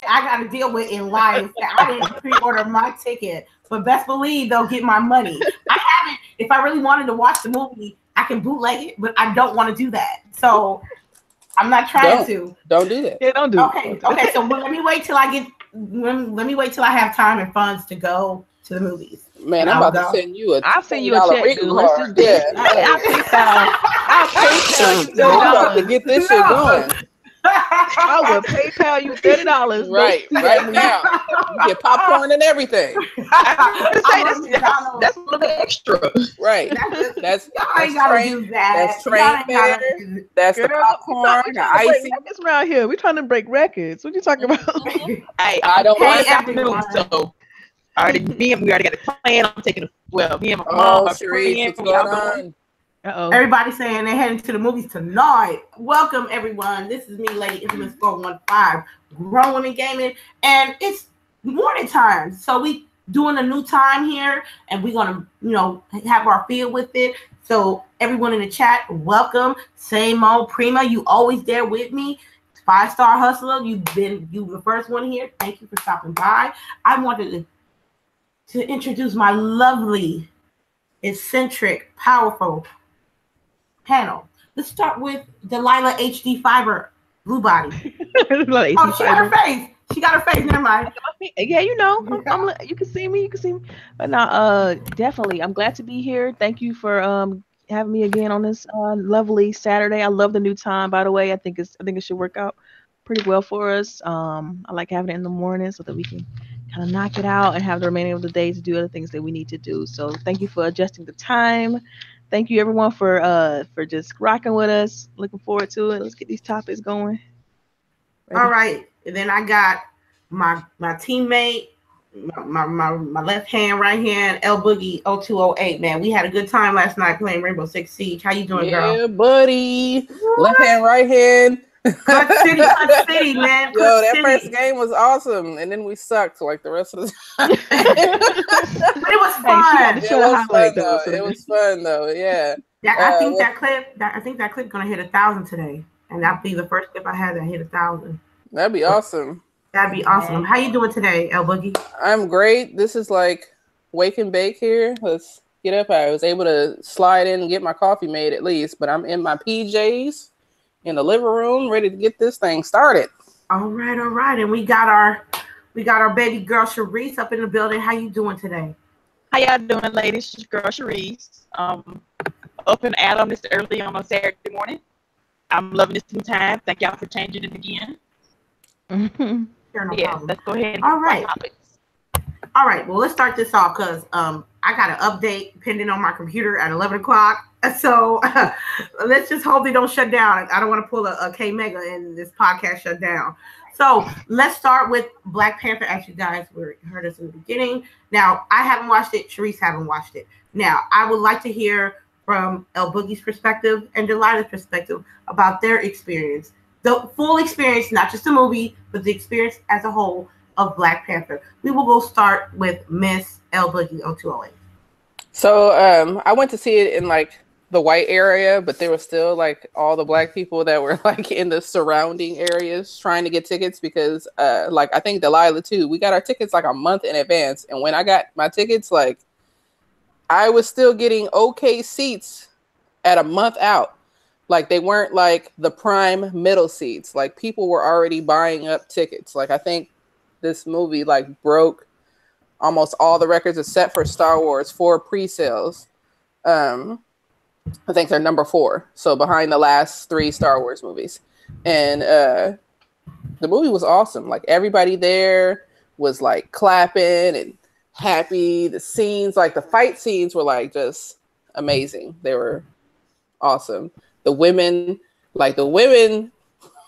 I got to deal with in life that I didn't pre-order my ticket. But best believe they'll get my money. I haven't. If I really wanted to watch the movie, I can bootleg it, but I don't want to do that. So I'm not trying to. Don't do that. Yeah, don't do it. Okay. So let me wait till I get. Let me wait till I have time and funds to go to the movies. Man, I'm about to send you a. I'll send you a check, dude. Let's just I'll PayPal you. I'm about to get this shit going. I will PayPal you $30. Right now. You get popcorn and everything. That's a little bit extra. Right. That's train. That's train fare. That's the popcorn, the icing. Records around here. We're trying to break records. What you talking about? Hey, I don't want afternoon, so we already got it planned. I'm taking me and my mom. CHAREECE, what's going on? Everybody saying they're heading to the movies tonight. Welcome, everyone. This is me, Lady Infamous 415, growing and gaming, and it's morning time. So we doing a new time here, and we're gonna, have our feel with it. So everyone in the chat, welcome. Same old Prima, you always there with me. 5-star hustler, you the first one here. Thank you for stopping by. I wanted to introduce my lovely, eccentric, powerful panel. Let's start with Delilah HD Fiber Blue Body. Oh, she got her face. She got her face. Never mind. Yeah, you can see me. But now, definitely, I'm glad to be here. Thank you for having me again on this lovely Saturday. I love the new time, by the way. I think it should work out pretty well for us. I like having it in the morning so that we can kind of knock it out and have the remaining of the day to do other things that we need to do. So thank you for adjusting the time. Thank you everyone for just rocking with us. Looking forward to it. Let's get these topics going. Ready? All right. And then I got my teammate, my left hand, right hand, LBOOGIE 0208. Man, we had a good time last night playing Rainbow Six Siege. How you doing, girl? Yeah, buddy. What? Left hand, right hand. Clutch City, man. Yo, that first game was awesome, and then we sucked like the rest of the time. But it was fun. It was fun though. Yeah. I think that clip gonna hit 1,000 today, and that'll be the first clip I had that hit 1,000. That'd be awesome. That'd be awesome. How you doing today, LBOOGIE? I'm great. This is like wake and bake here. Let's get up. I was able to slide in and get my coffee made at least, but I'm in my PJs. In the living room, ready to get this thing started. All right. And we got our baby girl CHAREECE up in the building. How you doing today? How y'all doing, ladies? It's your girl CHAREECE. Up and at on this early on a Saturday morning. I'm loving this new time. Thank y'all for changing it again. Mm-hmm. Sure, no problem. Let's go ahead. All right. Well, let's start this off because I got an update pending on my computer at 11 o'clock. So let's just hope they don't shut down. I don't want to pull a K Mega and this podcast shut down. So let's start with Black Panther. As you guys heard us in the beginning. Now, I haven't watched it. CHAREECE haven't watched it. Now, I would like to hear from LBOOGIE's perspective and Delilah's perspective about their experience. The full experience, not just the movie, but the experience as a whole of Black Panther. We will go start with Miss LBOOGIE 0208. So I went to see it in like the white area, but there was still like all the black people that were like in the surrounding areas trying to get tickets because like I think Delilah too, we got our tickets like a month in advance. And when I got my tickets, like I was still getting okay seats at a month out. Like they weren't like the prime middle seats. Like people were already buying up tickets. Like I think this movie like broke almost all the records except for Star Wars for pre-sales. I think they're number 4. So behind the last 3 Star Wars movies. And the movie was awesome. Like everybody there was like clapping and happy. The scenes, like the fight scenes were like just amazing. They were awesome. The women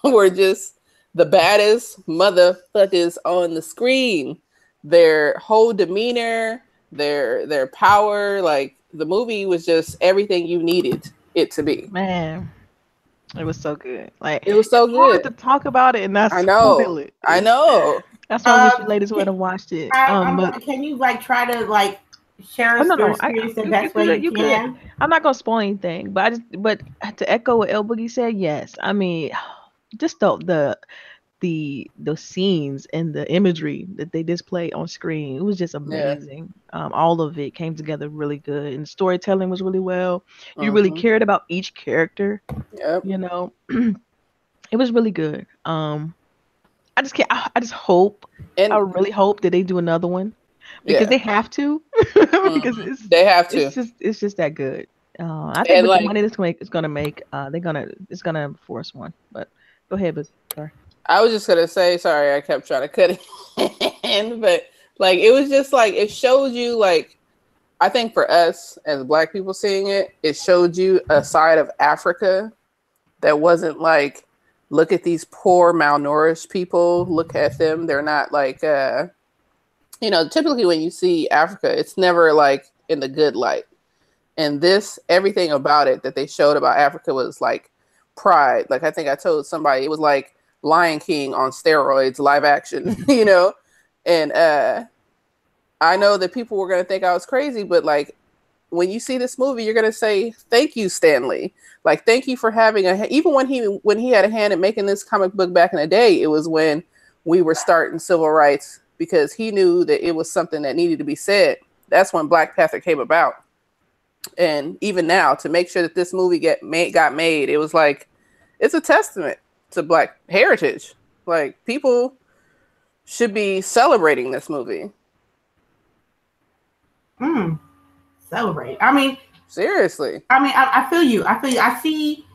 were just the baddest motherfuckers on the screen. Their whole demeanor, their power, like the movie was just everything you needed it to be. Man, it was so good. Like it was so good to talk about it, and that's I know. That's why I wish you ladies would have watched it. But can you like try to like share your experience the best way you can? I'm not gonna spoil anything, but to echo what LBOOGIE said, yes. I mean, just the the scenes and the imagery that they display on screen. It was just amazing. All of it came together really good, and the storytelling was really well. You really cared about each character. Yep. You know, it was really good. I just can't. I just hope. And I really hope that they do another one because they have to. Because they have to. It's just that good. I think with the money it's gonna make, it's gonna force one. But go ahead, but sorry. I was just gonna say, sorry, I kept trying to cut it in, but like it was just like it showed you, like, I think for us as Black people seeing it, it showed you a side of Africa that wasn't like, look at these poor malnourished people, look at them, they're not like typically when you see Africa, it's never like in the good light. And everything about it that they showed about Africa was like pride. Like I think I told somebody it was like Lion King on steroids, live action, and I know that people were going to think I was crazy, but like when you see this movie, you're going to say, thank you, Stanley. Like, thank you for having even when he had a hand in making this comic book back in the day, it was when we were starting civil rights, because he knew that it was something that needed to be said. That's when Black Panther came about. And even now, to make sure that this movie got made, it was like, it's a testament to Black heritage. Like, people should be celebrating this movie. Celebrate. I mean, seriously. I mean, I feel you. I see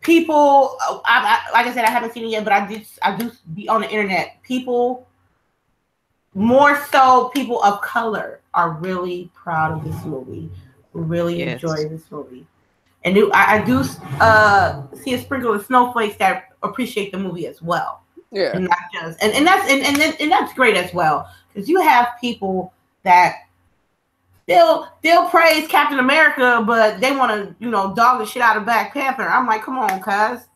people. Like I said, I haven't seen it yet, but I do be on the internet. People, more so people of color, are really proud of this movie. Really enjoy this movie. And I do see a sprinkle of snowflakes that appreciate the movie as well. Yeah. And not just and that's great as well, because you have people that they'll praise Captain America, but they want to dog the shit out of Black Panther. I'm like, come on, cuz,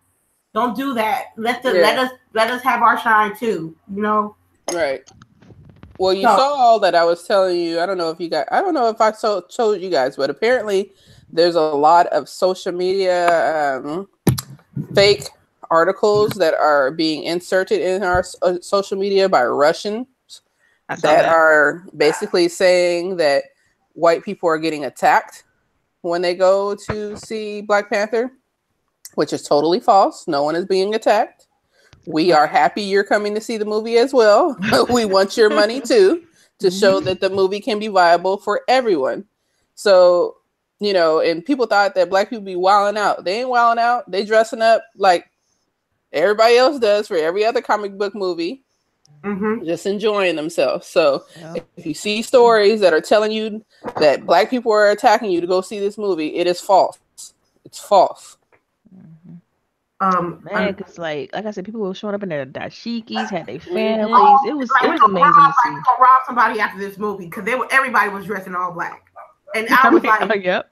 don't do that. Let us have our shine too. Right. Well, you saw all that I was telling you. I don't know if I told you guys, but apparently there's a lot of social media fake articles that are being inserted in our social media by Russians that are basically saying that white people are getting attacked when they go to see Black Panther, which is totally false. No one is being attacked. We are happy you're coming to see the movie as well. We want your money too, to show that the movie can be viable for everyone. So, and people thought that Black people be wilding out. They ain't wilding out. They dressing up like everybody else does for every other comic book movie, just enjoying themselves. So if you see stories that are telling you that Black people are attacking you to go see this movie, it is false. It's false. Because like I said, people were showing up in their dashikis, had their families. It was amazing to see. Like, rob somebody after this movie, because everybody was dressing all black, and I was like, yep.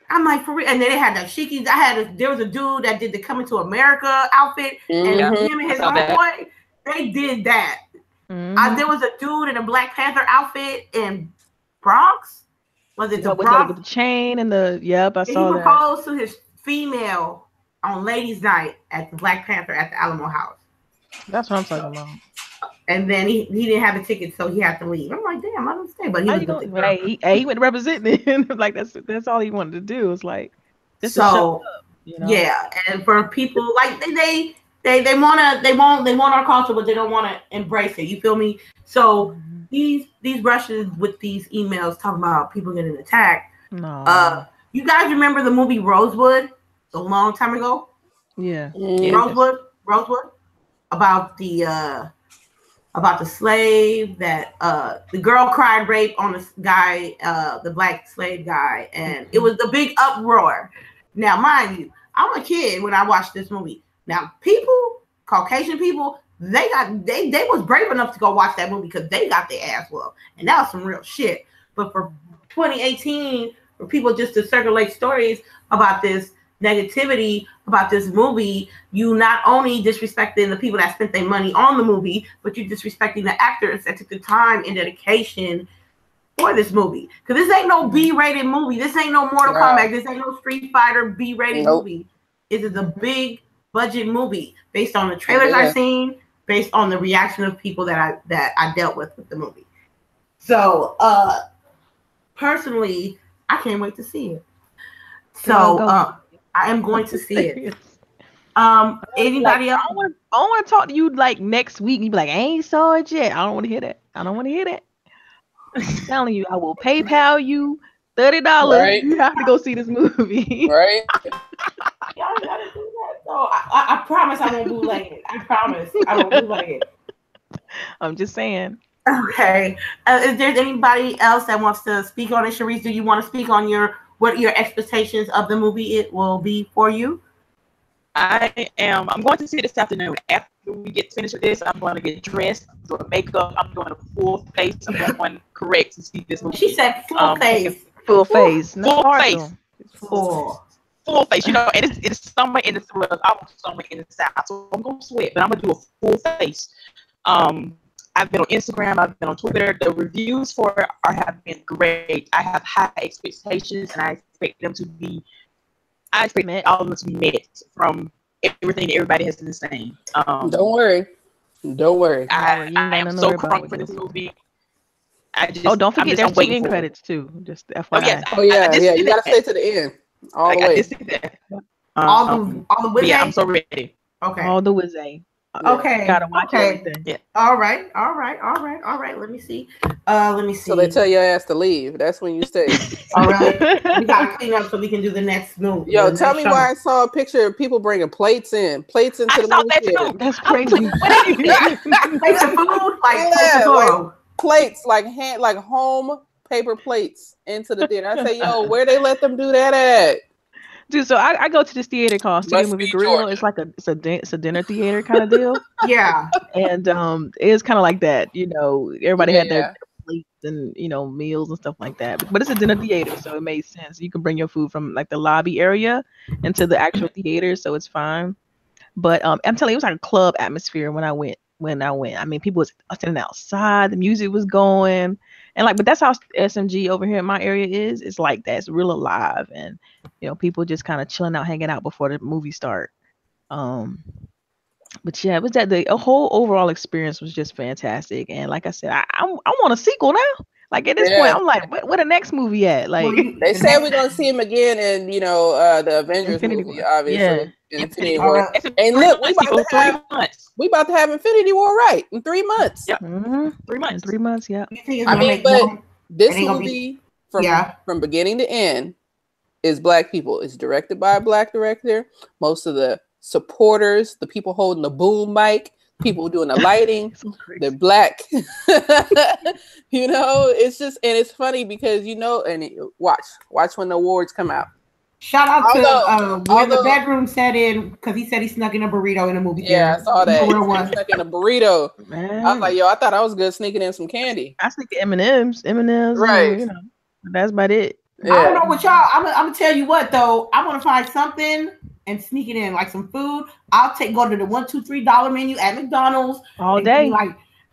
I'm like, for real. And then they had dashikis. There was a dude that did the Coming to America outfit, and him and his homeboy, they did that. There was a dude in a Black Panther outfit in Bronx. Was it the Bronx? With the chain and the I saw that. He proposed to his female on Ladies' Night at the Black Panther at the Alamo House. That's what I'm talking about. And then he didn't have a ticket, so he had to leave. I'm like, damn, I don't stay. But he went representing. Like that's all he wanted to do. Was like, this so yeah. And for people like they want our culture, but they don't want to embrace it. You feel me? So these Russians with these emails talking about people getting attacked. No. You guys remember the movie Rosewood? A long time ago, Rosewood, about the slave that the girl cried rape on the guy, the black slave guy, and it was the big uproar. Now, mind you, I'm a kid when I watched this movie. Now, Caucasian people, they was brave enough to go watch that movie because they got their ass whooped, and that was some real shit. But for 2018, for people just to circulate stories about this negativity about this movie, you not only disrespecting the people that spent their money on the movie, but you're disrespecting the actors that took the time and dedication for this movie. Because this ain't no B-rated movie. This ain't no Mortal Kombat. This ain't no Street Fighter B-rated movie. It is a big budget movie based on the trailers I've seen, based on the reaction of people that I dealt with the movie. So personally, I can't wait to see it. So I am going to see it. Anybody else? I want to talk to you like next week. You be like, I ain't saw it yet. I don't want to hear that. I'm telling you, I will PayPal you $30. Right. You have to go see this movie. Right. Y'all gotta do that. So I promise I won't bootleg it. I promise I won't bootleg it. I'm just saying. Okay. Is there anybody else that wants to speak on it? Chareece, do you want to speak on what your expectations of the movie it will be for you? I'm going to see it this afternoon. After we get finished with this, I'm going to get dressed, do makeup. I'm doing a full face. I'm going correct to see this movie. She said full face. Full face. Full face. Full face. You know, and it's somewhere in the almost somewhere in the south. So I'm going to sweat, but I'm going to do a full face. I've been on Instagram. I've been on Twitter. The reviews for it have been great. I have high expectations, and I expect all of them to be met from everything that everybody has been saying. Don't worry. I am so crunk for this movie. Don't forget there's 2 end credits too. Just FYI. Yeah. You gotta stay to the end. All the way. All the way. Yeah, I'm so ready. Okay. All the way. Okay. Gotta watch everything. Yeah. All right. Let me see. So they tell your ass to leave. That's when you stay. All right. We gotta clean up so we can do the next move. Yo, tell me why I saw a picture of people bringing plates into the movie theater. That's crazy. Plates of food, plates, like home paper plates into the theater. I say, yo, where they let them do that at? Dude, so I go to this theater called Studio Movie Grill. It's like it's a dinner theater kind of deal. Yeah. And it's kind of like that, you know. Everybody had their plates and meals and stuff like that. But it's a dinner theater, so it made sense. You can bring your food from like the lobby area into the actual theater, so it's fine. But I'm telling you, it was like a club atmosphere when I went. I mean, people was standing outside, the music was going, and but that's how SMG over here in my area is. It's like that. It's real alive, and people just kind of chilling out, hanging out before the movie start. But yeah, it was that the whole overall experience was just fantastic. And like I said, I want a sequel now. Like at this point, I'm like, where the next movie at? Like they said we're gonna see him again in the Avengers Infinity movie, War. obviously. Yeah. Infinity War. And look, we about to have Infinity War right in 3 months. Yeah. 3 months. 3 months. Yeah. I mean, but this movie from beginning to end is Black people. It's directed by a Black director. Most of the supporters, the people holding the boom mic, people doing the lighting, they're Black. It's just, and it's funny because and watch when the awards come out. Shout out to where the bedroom set in, because he said he snuck in a burrito in a movie theater. Yeah, I saw that. He snuck in a burrito. Man. I was like, yo, I thought I was good sneaking in some candy. I sneak M&Ms, right? That's about it. Yeah. I don't know what y'all. I'm gonna tell you what though. I want to find something and sneak it in, like some food. I'll go to the $1, $2, $3 menu at McDonald's all day.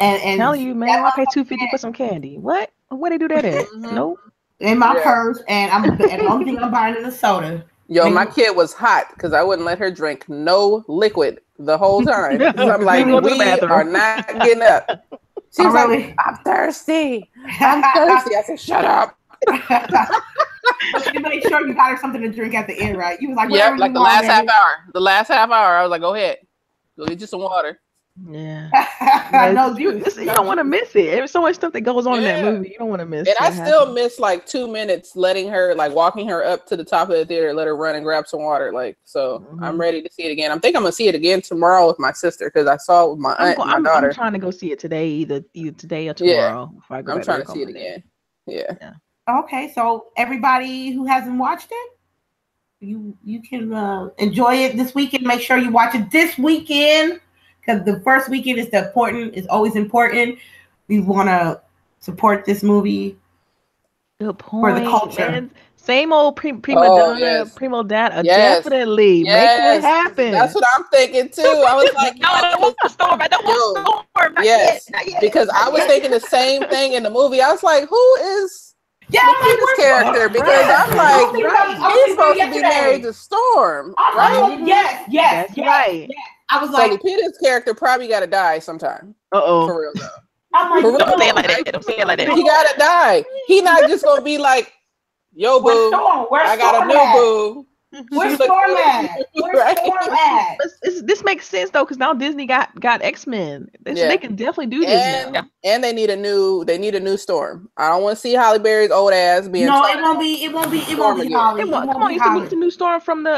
And telling you, man, I pay $2.50 for some candy. What? Where they do that at? Nope. In my purse, and the only thing I'm buying is a soda. Yo, my kid was hot because I wouldn't let her drink no liquid the whole time. I'm like, we are not getting up. She was like, I'm thirsty. I said, shut up. But you make sure you got her something to drink at the end, right? You was like, like the last half hour. The last half hour, I was like, go ahead, go get you some water. Yeah. No, you don't want to miss it. There's so much stuff that goes on in that movie. You don't want to miss it. And I still miss like 2 minutes letting her, like walking her up to the top of the theater, let her run and grab some water. I'm ready to see it again. I think I'm going to see it again tomorrow with my sister because I saw it with my aunt and my daughter. I'm trying to go see it today, either today or tomorrow. Before I go I'm trying to see it again. Yeah. Okay, so everybody who hasn't watched it, you can enjoy it this weekend. Make sure you watch it this weekend. Because the first weekend is always important. We want to support this movie. Good point. For the culture. Man. Same old prima donna. Definitely. Make it happen. That's what I'm thinking too. I was like, because I was thinking the same thing in the movie. I was like, who is this character? Because I'm like, he's supposed to be married to Storm. Right? Yes. Right. I was So like, Lupita's character probably got to die sometime. Uh-oh. For real though. I'm like, For real. Don't say it like that. Don't say it like that. He got to die. He not just gonna be like, "Yo, where's boo, Storm? Where's I got Storm a new at? boo." Where's She look Storm good. at? Where's Right? Storm at? This makes sense though, because now Disney got X-Men. So Yeah. they can definitely do this now. And they need a new Storm. I don't want to see Halle Berry's old ass being. No, it won't be Holly. Come on, you can meet the new Storm from the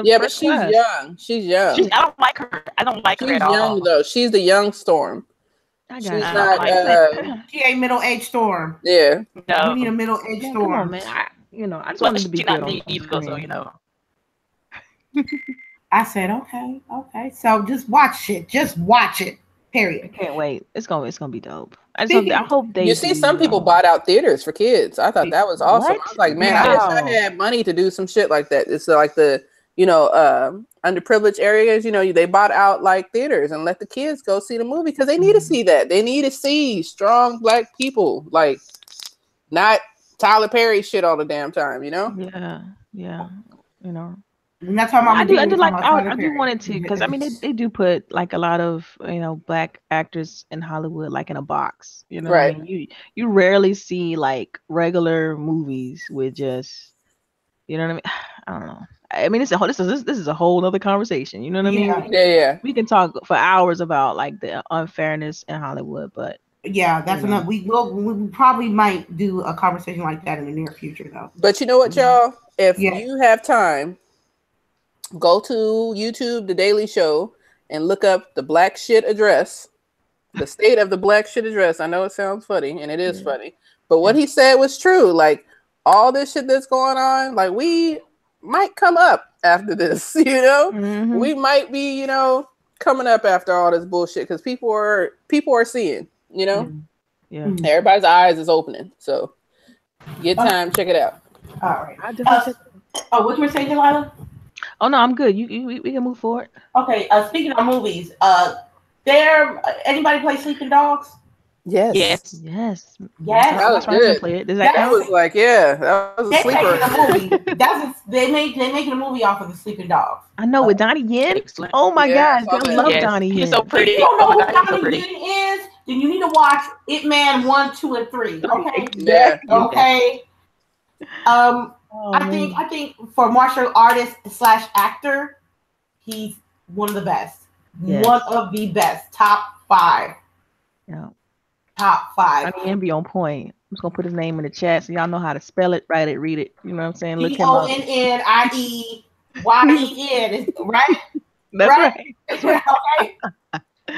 Yeah, but first she's class. young. She's young. I don't like her. I don't like her She's at all. young though. She's the young Storm. I She's got not. She ain't middle-aged Storm. Yeah. No. We need a middle-aged Come Storm. on, man. I just Well, wanted to be she's good not on me either, screen. so you know. I said, okay. So just watch it. Just watch it. I Period. can't wait. It's gonna be dope. I hope they. You see, some people bought out theaters for kids. I thought that was awesome. What? I was like, man, Yeah. I wish I had money to do some shit like that. It's like the underprivileged areas. They bought out like theaters and let the kids go see the movie because they need to see that. They need to see strong Black people, like not Tyler Perry shit all the damn time. Yeah. We're not talking about. I do want it to, because I mean they do put like a lot of Black actors in Hollywood like in a box. Right. I mean, you rarely see like regular movies with just what I mean. I don't know. I mean, this is a whole other conversation. You know what I mean? Yeah. We can talk for hours about like the unfairness in Hollywood, but yeah, that's enough. We probably might do a conversation like that in the near future, though. But you know what, y'all? If you have time, go to YouTube, The Daily Show, and look up the Black Shit Address, the state of the Black Shit Address. I know it sounds funny, and it is funny, but what he said was true. Like all this shit that's going on, like we might come up after this. We might be, coming up after all this bullshit because people are seeing. Yeah. Everybody's eyes is opening. So get time, check it out. All right. What you were saying, Delilah? Oh no, I'm good. We can move forward. Okay. Speaking of movies, anybody play Sleeping Dogs? Yes. That was good. Play it. That was like, that was a sleeper. They making a movie off of the Sleeping Dogs. I know, with Donnie Yen. Excellent. Oh my gosh, I love Yes. Donnie Yen. He's so pretty. If you don't know Oh my who God, he's so Donnie pretty. Yen is, then you need to watch It Man 1, 2, and 3. Okay. Yeah. Okay. I think for martial artist / actor, he's one of the best. Yes. One of the best. Top 5. Yeah. Top 5. Donnie Yen be on point. I'm just gonna put his name in the chat so y'all know how to spell it, write it, read it. You know what I'm saying? Look him up. DONNIEYEN, right? That's right. Okay.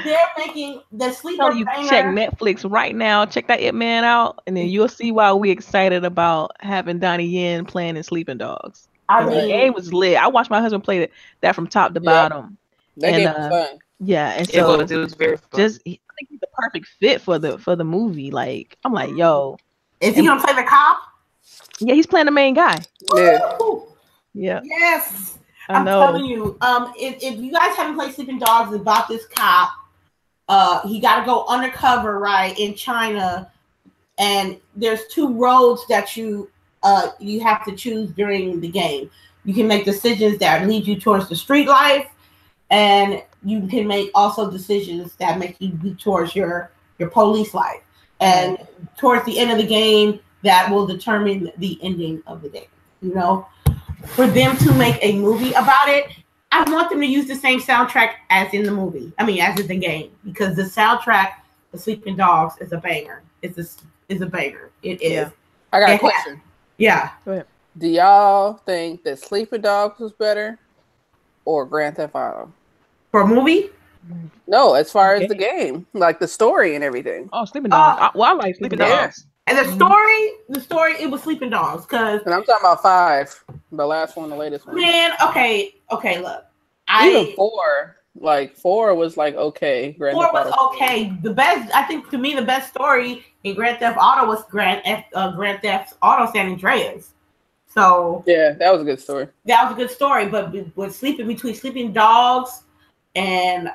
They're making the Sleeper You Banger. check Netflix right now. Check that It Man out, and then you'll see why we excited about having Donnie Yen playing in Sleeping Dogs. I The mean, game was lit. I watched my husband play that from top to bottom. That game was fun. Yeah, and so It was very fun. I think he's the perfect fit for the movie. Like, I'm like, yo, is he gonna play the cop? yeah, he's playing the main guy. Yeah. Woo! Yeah, Yes. I I'm know. telling you, if you guys haven't played Sleeping Dogs, it's about this cop. He got to go undercover, right, in China, and there's 2 roads that you have to choose during the game. You can make decisions that lead you towards the street life, and you can make also decisions that make you towards your police life. And towards the end of the game, that will determine the ending of the game. For them to make a movie about it, I want them to use the same soundtrack as in the movie. I mean, as in the game, because the soundtrack, The Sleeping Dogs, is a banger. It's a banger. It is. Yeah. I got a question. Yeah. Go ahead. Do y'all think that Sleeping Dogs was better or Grand Theft Auto? For a movie? No, as far as the game, like the story and everything. Oh, Sleeping Dogs. I like Sleeping Dogs. And the story, it was Sleeping Dogs, because And I'm talking about 5, the last one, the latest one. man, okay, look, Even 4, like 4 was like okay. Grand 4 Theft was Auto. okay. The best, I think, to me, the best story in Grand Theft Auto was Grand Theft Auto San Andreas. So Yeah, that was a good story. that was a good story, but with Sleeping Dogs and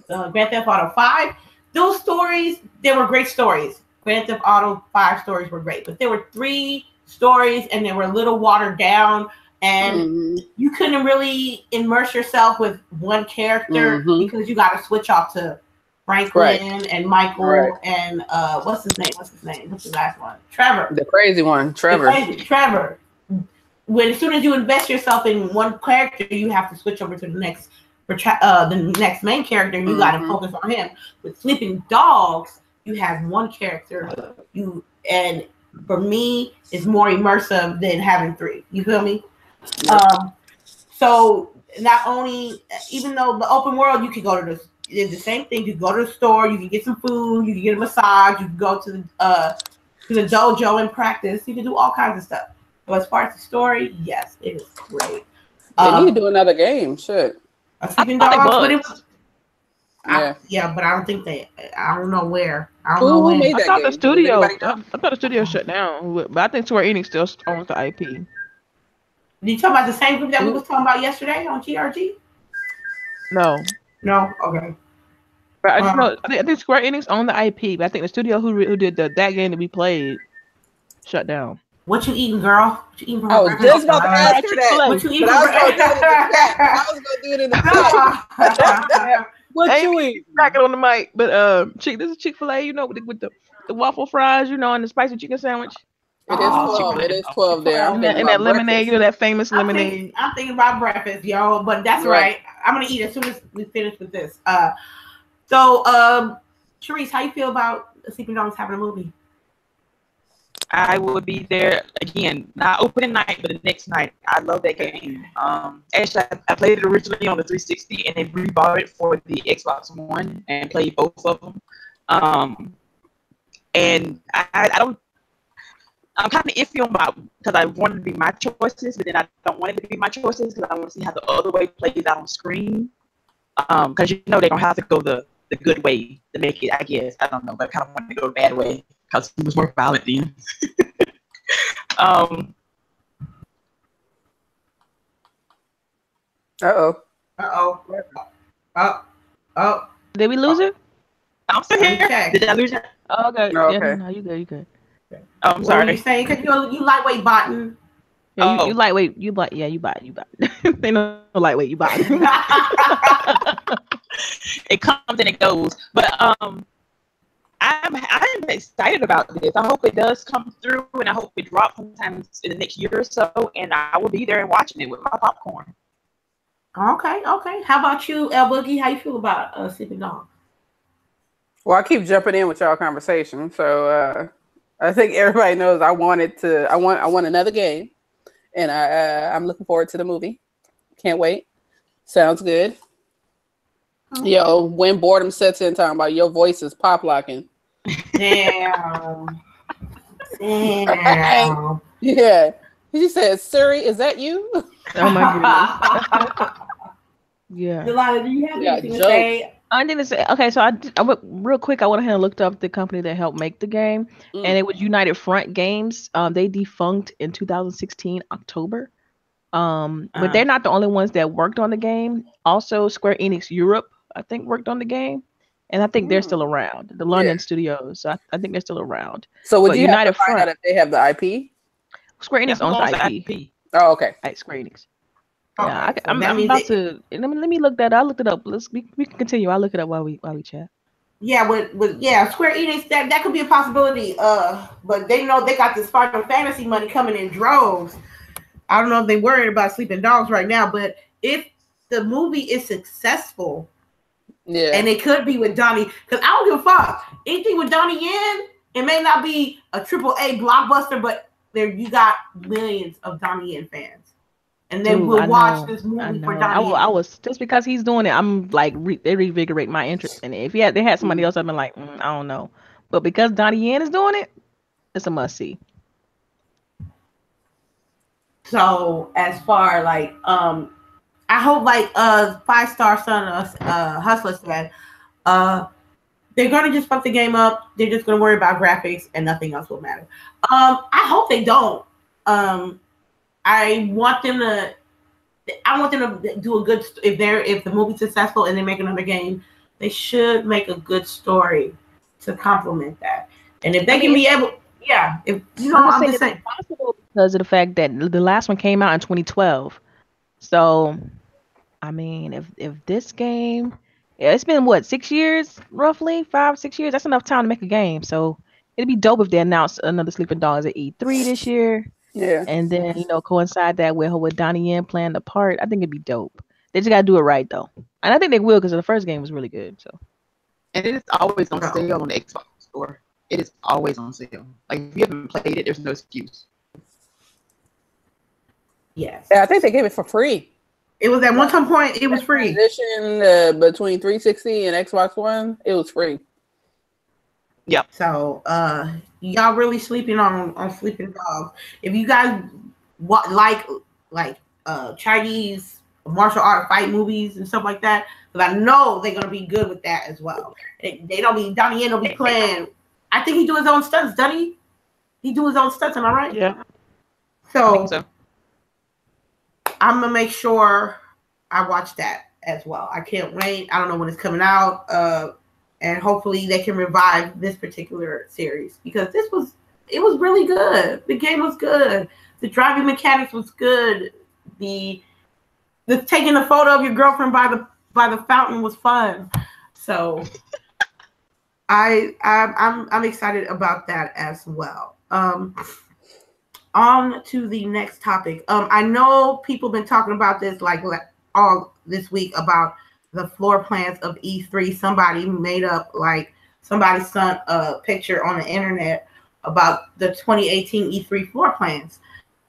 Grand Theft Auto 5, those stories, they were great stories. Grand Theft Auto 5 stories were great, but there were 3 stories and they were a little watered down, and you couldn't really immerse yourself with one character because you got to switch off to Franklin and Michael and what's his name? What's the last one? Trevor. The crazy one, Trevor. Trevor. As soon as you invest yourself in one character, you have to switch over to the next main character, and you got to focus on him. With Sleeping Dogs, you have one character. And for me, it's more immersive than having three. You feel me? So not only, even though the open world, you can go to the same thing. You can go to the store, you can get some food, you can get a massage, you can go to the dojo and practice. You can do all kinds of stuff. So as far as the story, yes, it is great. They need to do another game. Shit. Sleeping Dogs, but I don't think I don't know where. I don't know when. I thought the studio. I thought the studio shut down, but I think Square Enix still owns the IP. Did you talk about the same group that we was talking about yesterday on GRG? No. Okay. But I think Square Enix owned the IP, but I think the studio who did that game that we played shut down. What you eating, girl? What you eating for I was just about to ask you that. What you eating for I was gonna do it in the chat. What you eat? Back it on the mic, but this is Chick-fil-A, you know, with the waffle fries, you know, and the spicy chicken sandwich. It is 12. It is 12 there. And that lemonade, you know, that famous lemonade. I'm thinking about breakfast, yo, but that's right. I'm gonna eat as soon as we finish with this. So, Chareece, how you feel about Sleeping Dogs having a movie? I will be there again, not opening night, but the next night. I love that game. Actually, I played it originally on the 360, and they rebought it for the Xbox One and played both of them. And I don't. I'm kind of iffy about because I want it to be my choices, but then I don't want it to be my choices because I want to see how the other way plays out on screen. Because you know they're gonna have to go the good way to make it. I guess I don't know, but I kind of want to go the bad way. Because he was more violent then. Uh-oh. Did we lose it? I'm still here. Okay. Did I lose it? Oh, okay. No, okay. Yeah, no, you good. Oh, I'm sorry. What are you saying? Because you lightweight botting. Yeah, you lightweight. You bot. They know lightweight. You bot. It comes and it goes, but I'm excited about this. I hope it does come through, and I hope it drops sometimes in the next year or so, and I will be there and watching it with my popcorn. Okay. How about you, LBOOGIE? How you feel about Sleeping Dogs? Well, I keep jumping in with y'all conversation, so I think everybody knows I want another game, and I'm looking forward to the movie. Can't wait. Sounds good. Okay. Yo, when boredom sets in, talking about your voice is pop locking. Damn. Yeah. She said, Siri, is that you? Oh my goodness. Yeah. Delilah, do you have anything to say? I didn't say. Okay, so I went real quick. I went ahead and looked up the company that helped make the game, and it was United Front Games. They defunct in 2016 October. But they're not the only ones that worked on the game. Also, Square Enix Europe, I think, worked on the game, and I think they're still around. The London studios, so I think they're still around. So would you United have to find out if they have the IP? Square Enix owns the IP. Oh, okay. At Square Enix. Yeah, I'm about to. Let me look that. I looked it up. We can continue. I'll look it up while we chat. Yeah, Square Enix, that could be a possibility. But they know they got this Final Fantasy money coming in droves. I don't know if they're worried about Sleeping Dogs right now, but if the movie is successful, and it could be with Donnie, because I don't give a fuck. Anything with Donnie Yen, it may not be a AAA blockbuster, but you got millions of Donnie Yen fans. And then we'll watch this movie for Donnie. I was just because he's doing it. I'm like, they reinvigorate my interest in it. If they had somebody else, I'd been like, I don't know. But because Donnie Yen is doing it, it's a must see. So as far like, I hope like 5-Star Son Hustler said, they're gonna just fuck the game up. They're just gonna worry about graphics and nothing else will matter. I hope they don't. I want them to do a good. If the movie's successful and they make another game, they should make a good story to complement that. And if they can be able, if you know, I'm just saying, possible because of the fact that the last one came out in 2012. So, I mean, if this game, yeah, it's been what 6 years, roughly 5 6 years. That's enough time to make a game. So it'd be dope if they announce another Sleeping Dogs at E3 this year, Yeah. and then coincide that with Donnie Yen playing the part. I think it'd be dope. They just gotta do it right though, and I think they will because the first game was really good. So. And it is always on sale on the Xbox store. It is always on sale. Like if you haven't played it, there's no excuse. Yes. Yeah, I think they gave it for free. It was at one time point. It was free. Transition between 360 and Xbox One, it was free. Yep. So y'all really sleeping on Sleeping Dogs. If you guys like Chinese martial art fight movies and stuff like that, because I know they're gonna be good with that as well. They don't be Donnie Yen will be playing. I think he do his own stunts, doesn't he? He do his own stunts, am I right? Yeah. So, I think so. I'm gonna make sure I watch that as well. I can't wait. I don't know when it's coming out. And hopefully they can revive this particular series because it was really good. The game was good. The driving mechanics was good. The taking a photo of your girlfriend by the fountain was fun. So I'm excited about that as well. On to the next topic. I know people been talking about this like all this week about the floor plans of E3. Somebody sent a picture on the internet about the 2018 E3 floor plans,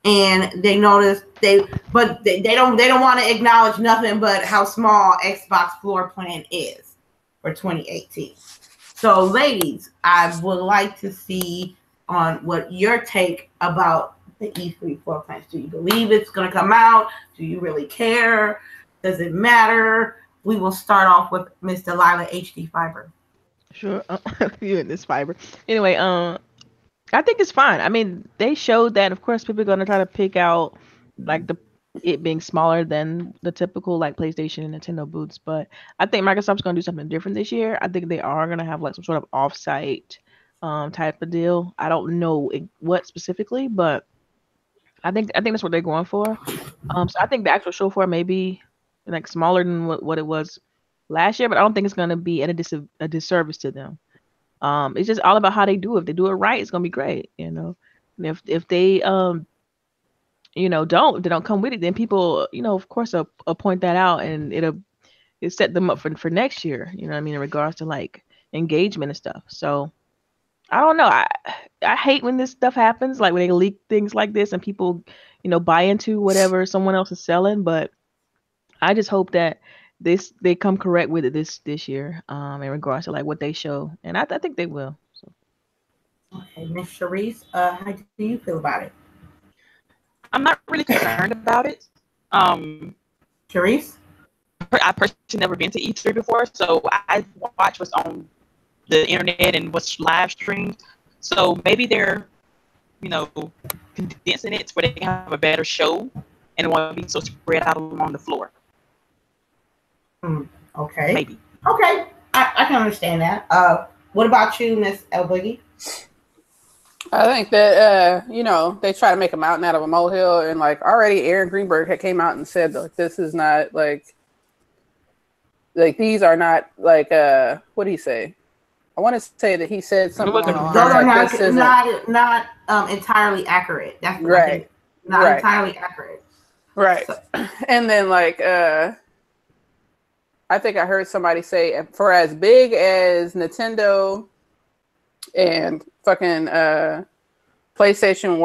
and they noticed they don't want to acknowledge nothing but how small Xbox floor plan is for 2018. So, ladies, I would like to see on what your take about the E3 floor plans. Do you believe it's going to come out? Do you really care? Does it matter? We will start off with Miss Delilah HD Fiber. Sure, you and this fiber. Anyway, I think it's fine. I mean, they showed that. Of course, people are gonna try to pick out like it being smaller than the typical like PlayStation and Nintendo booths, but I think Microsoft's gonna do something different this year. I think they are gonna have like some sort of off-site type of deal. I don't know what specifically, but I think that's what they're going for. So I think the actual show floor may be like smaller than what it was last year, but I don't think it's gonna be at a disservice to them. It's just all about how they do it. If they do it right, it's gonna be great, And if they don't come with it, then people, of course, will point that out, and it'll set them up for next year. You know what I mean, in regards to like engagement and stuff. So I don't know. I hate when this stuff happens, like when they leak things like this and people, buy into whatever someone else is selling. But I just hope that they come correct with it this year, in regards to like what they show, and I think they will. So. Okay, Miss CHAREECE, how do you feel about it? I'm not really concerned about it. CHAREECE? I personally never been to E3 before, so I watch what's on the internet and what's live streamed. So maybe they're, condensing it where they can have a better show and it won't be so spread out along the floor. Okay. Maybe. Okay. I can understand that. What about you, Miss LBOOGIE? I think that they try to make a mountain out of a molehill, and like already Aaron Greenberg had came out and said like this is not like these are not like what did he say? I want to say that he said something along those are like, not entirely accurate. That's right. Not entirely accurate. Right. So. And then like I think I heard somebody say for as big as Nintendo and fucking PlayStation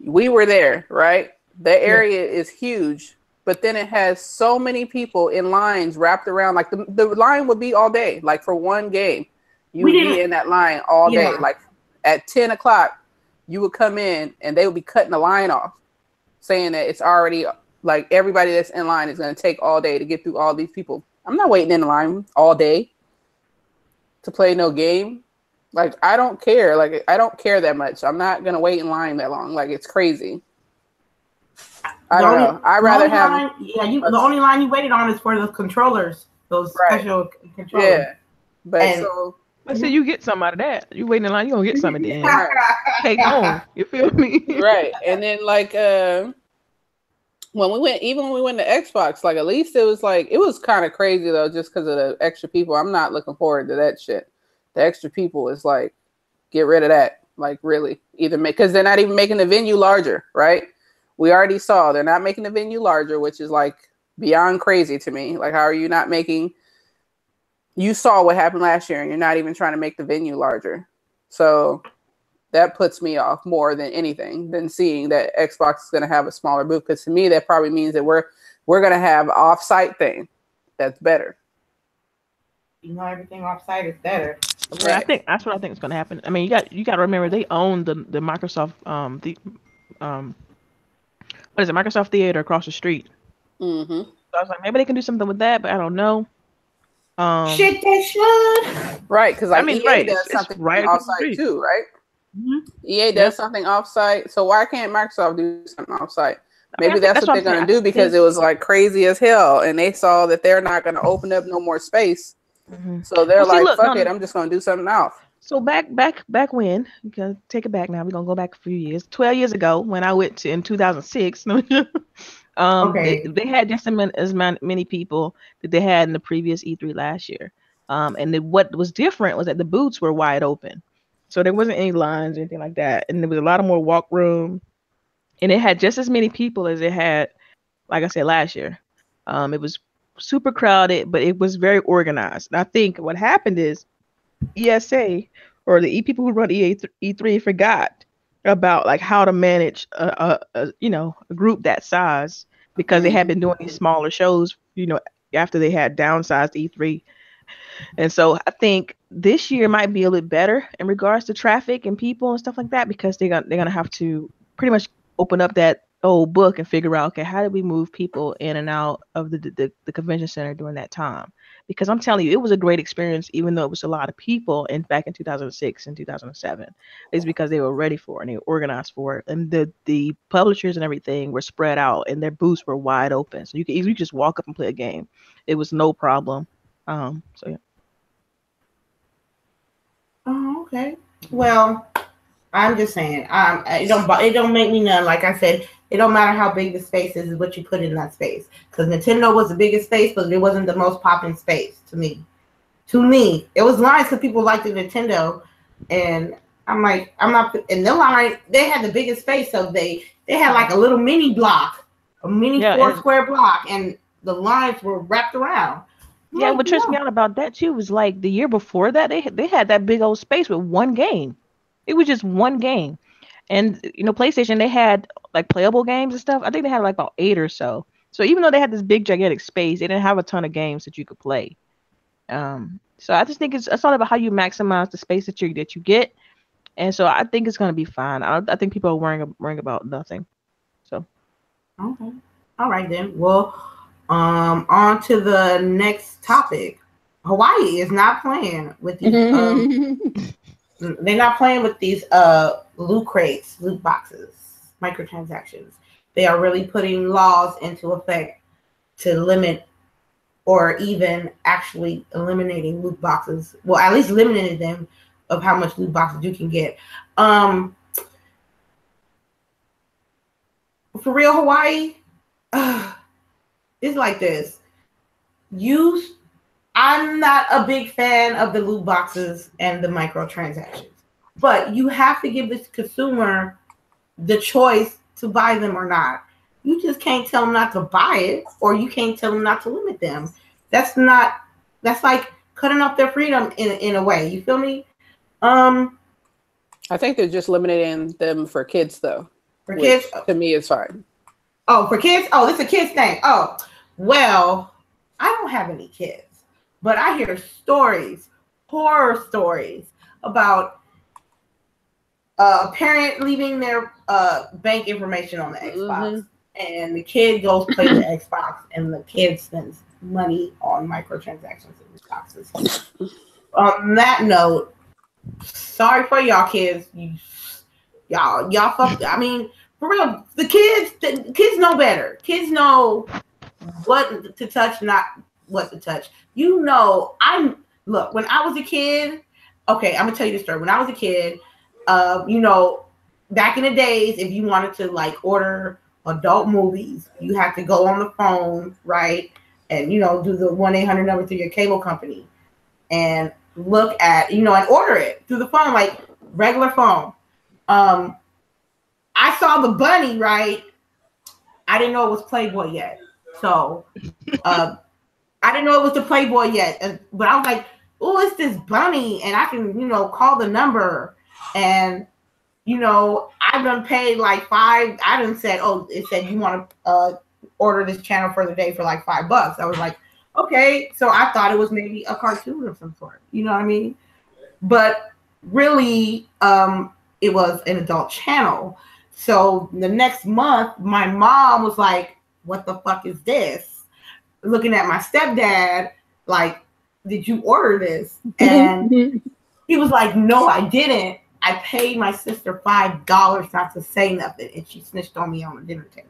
we were there, right? The area is huge, but then it has so many people in lines wrapped around. Like the line would be all day, like for one game. You would be in that line all day. Like at 10 o'clock, you would come in and they would be cutting the line off, saying that it's already like everybody that's in line is going to take all day to get through all these people. I'm not waiting in line all day to play no game. Like, I don't care. Like, I don't care that much. I'm not going to wait in line that long. Like, it's crazy. I don't know. I'd rather have... the only line you waited on is for the controllers. Those special controllers. Yeah. But I said you get some out of that. You waiting in line, you going to get some at the end. cake on. You feel me? Right. And then like when we went to Xbox, like at least it was kind of crazy though, just because of the extra people. I'm not looking forward to that shit. The extra people is like, get rid of that. Like really, because they're not even making the venue larger, right? We already saw they're not making the venue larger, which is like beyond crazy to me. Like, how are you not making? You saw what happened last year, and you're not even trying to make the venue larger. So that puts me off more than anything than seeing that Xbox is going to have a smaller booth. Because to me, that probably means that we're going to have off-site thing that's better. You know, everything off-site is better. Right. I think that's what I think is going to happen. I mean, you got to remember they own the Microsoft what is it, Microsoft Theater across the street. Mm-hmm. So I was like, maybe they can do something with that, but I don't know. Shit, they should. Right, because like, I mean, EA does it's something right offsite too, right? Mm-hmm. EA does something offsite, so why can't Microsoft do something offsite? Maybe that's what they're going to do, because it was like crazy as hell, and they saw that they're not going to open up no more space, so they're fuck it, I'm just going to do something else. So back when, you can take it back now. We're gonna go back a few years. 12 years ago, when I went to in 2006, they had just as many people that they had in the previous E3 last year. And what was different was that the booths were wide open, so there wasn't any lines or anything like that, and there was a lot of more walk room, and it had just as many people as it had, like I said, last year. It was super crowded, but it was very organized. And I think what happened is ESA or the people who run E3 forgot about like how to manage a group that size, because they had been doing these smaller shows, after they had downsized E3. And so I think this year might be a little better in regards to traffic and people and stuff like that, because they're gonna have to pretty much open up that old book and figure out, okay, how do we move people in and out of the convention center during that time? Because I'm telling you, it was a great experience, even though it was a lot of people back in 2006 and 2007. It's because they were ready for it and they were organized for it. And the publishers and everything were spread out and their booths were wide open. So you could easily just walk up and play a game. It was no problem. So yeah. Oh, okay. Well, I'm just saying, it don't make me none. Like I said, it don't matter how big the space is what you put in that space. Because Nintendo was the biggest space, but it wasn't the most popping space to me. It was nice because people liked the Nintendo, and I'm like, I'm not in the line. They had the biggest space, so they had like a little mini block, a mini 4-square block, and the lines were wrapped around. Yeah, what trips me out about that too was like the year before that they had that big old space with one game. It was just one game. And PlayStation, they had like playable games and stuff. I think they had like about 8 or so. So even though they had this big gigantic space, they didn't have a ton of games that you could play. So I just think it's all about how you maximize the space that you get. And so I think it's gonna be fine. I think people are worrying about nothing. So okay, all right then. Well, on to the next topic. Hawaii is not playing with these. They're not playing with these loot crates, loot boxes, microtransactions. They are really putting laws into effect to limit or even actually eliminating loot boxes. Well, at least limiting them of how much loot boxes you can get. For real, Hawaii, it's like this. I'm not a big fan of the loot boxes and the microtransactions, but you have to give the consumer the choice to buy them or not. You just can't tell them not to buy it, or you can't tell them not to limit them. That's like cutting off their freedom in a way. You feel me? I think they're just limiting them for kids, though. For kids, to me, it's fine. Oh, for kids? Oh, this is a kids thing. Oh, well, I don't have any kids. But I hear horror stories about a parent leaving their bank information on the Xbox, and the kid goes play the Xbox, and the kid spends money on microtransactions in the boxes. On that note, sorry for y'all kids. Y'all fucked. I mean, for real, the kids know better. Kids know what to touch, not what to touch. When I was a kid, okay, I'm gonna tell you the story. When I was a kid, back in the days, if you wanted to like order adult movies, you have to go on the phone, right? And do the 1-800 number through your cable company and look at, and order it through the phone, like regular phone. I saw the bunny, right? I didn't know it was Playboy yet. So I didn't know it was the Playboy yet. But I was like, oh, it's this bunny. And I can, call the number. And, I done paid like $5. I done said, oh, it said you want to order this channel for the day for like $5. I was like, okay. So I thought it was maybe a cartoon of some sort. You know what I mean? But really, it was an adult channel. So the next month, my mom was like, what the fuck is this? Looking at my stepdad, like, did you order this? And he was like, no, I didn't. I paid my sister $5 not to say nothing, and she snitched on me on the dinner table.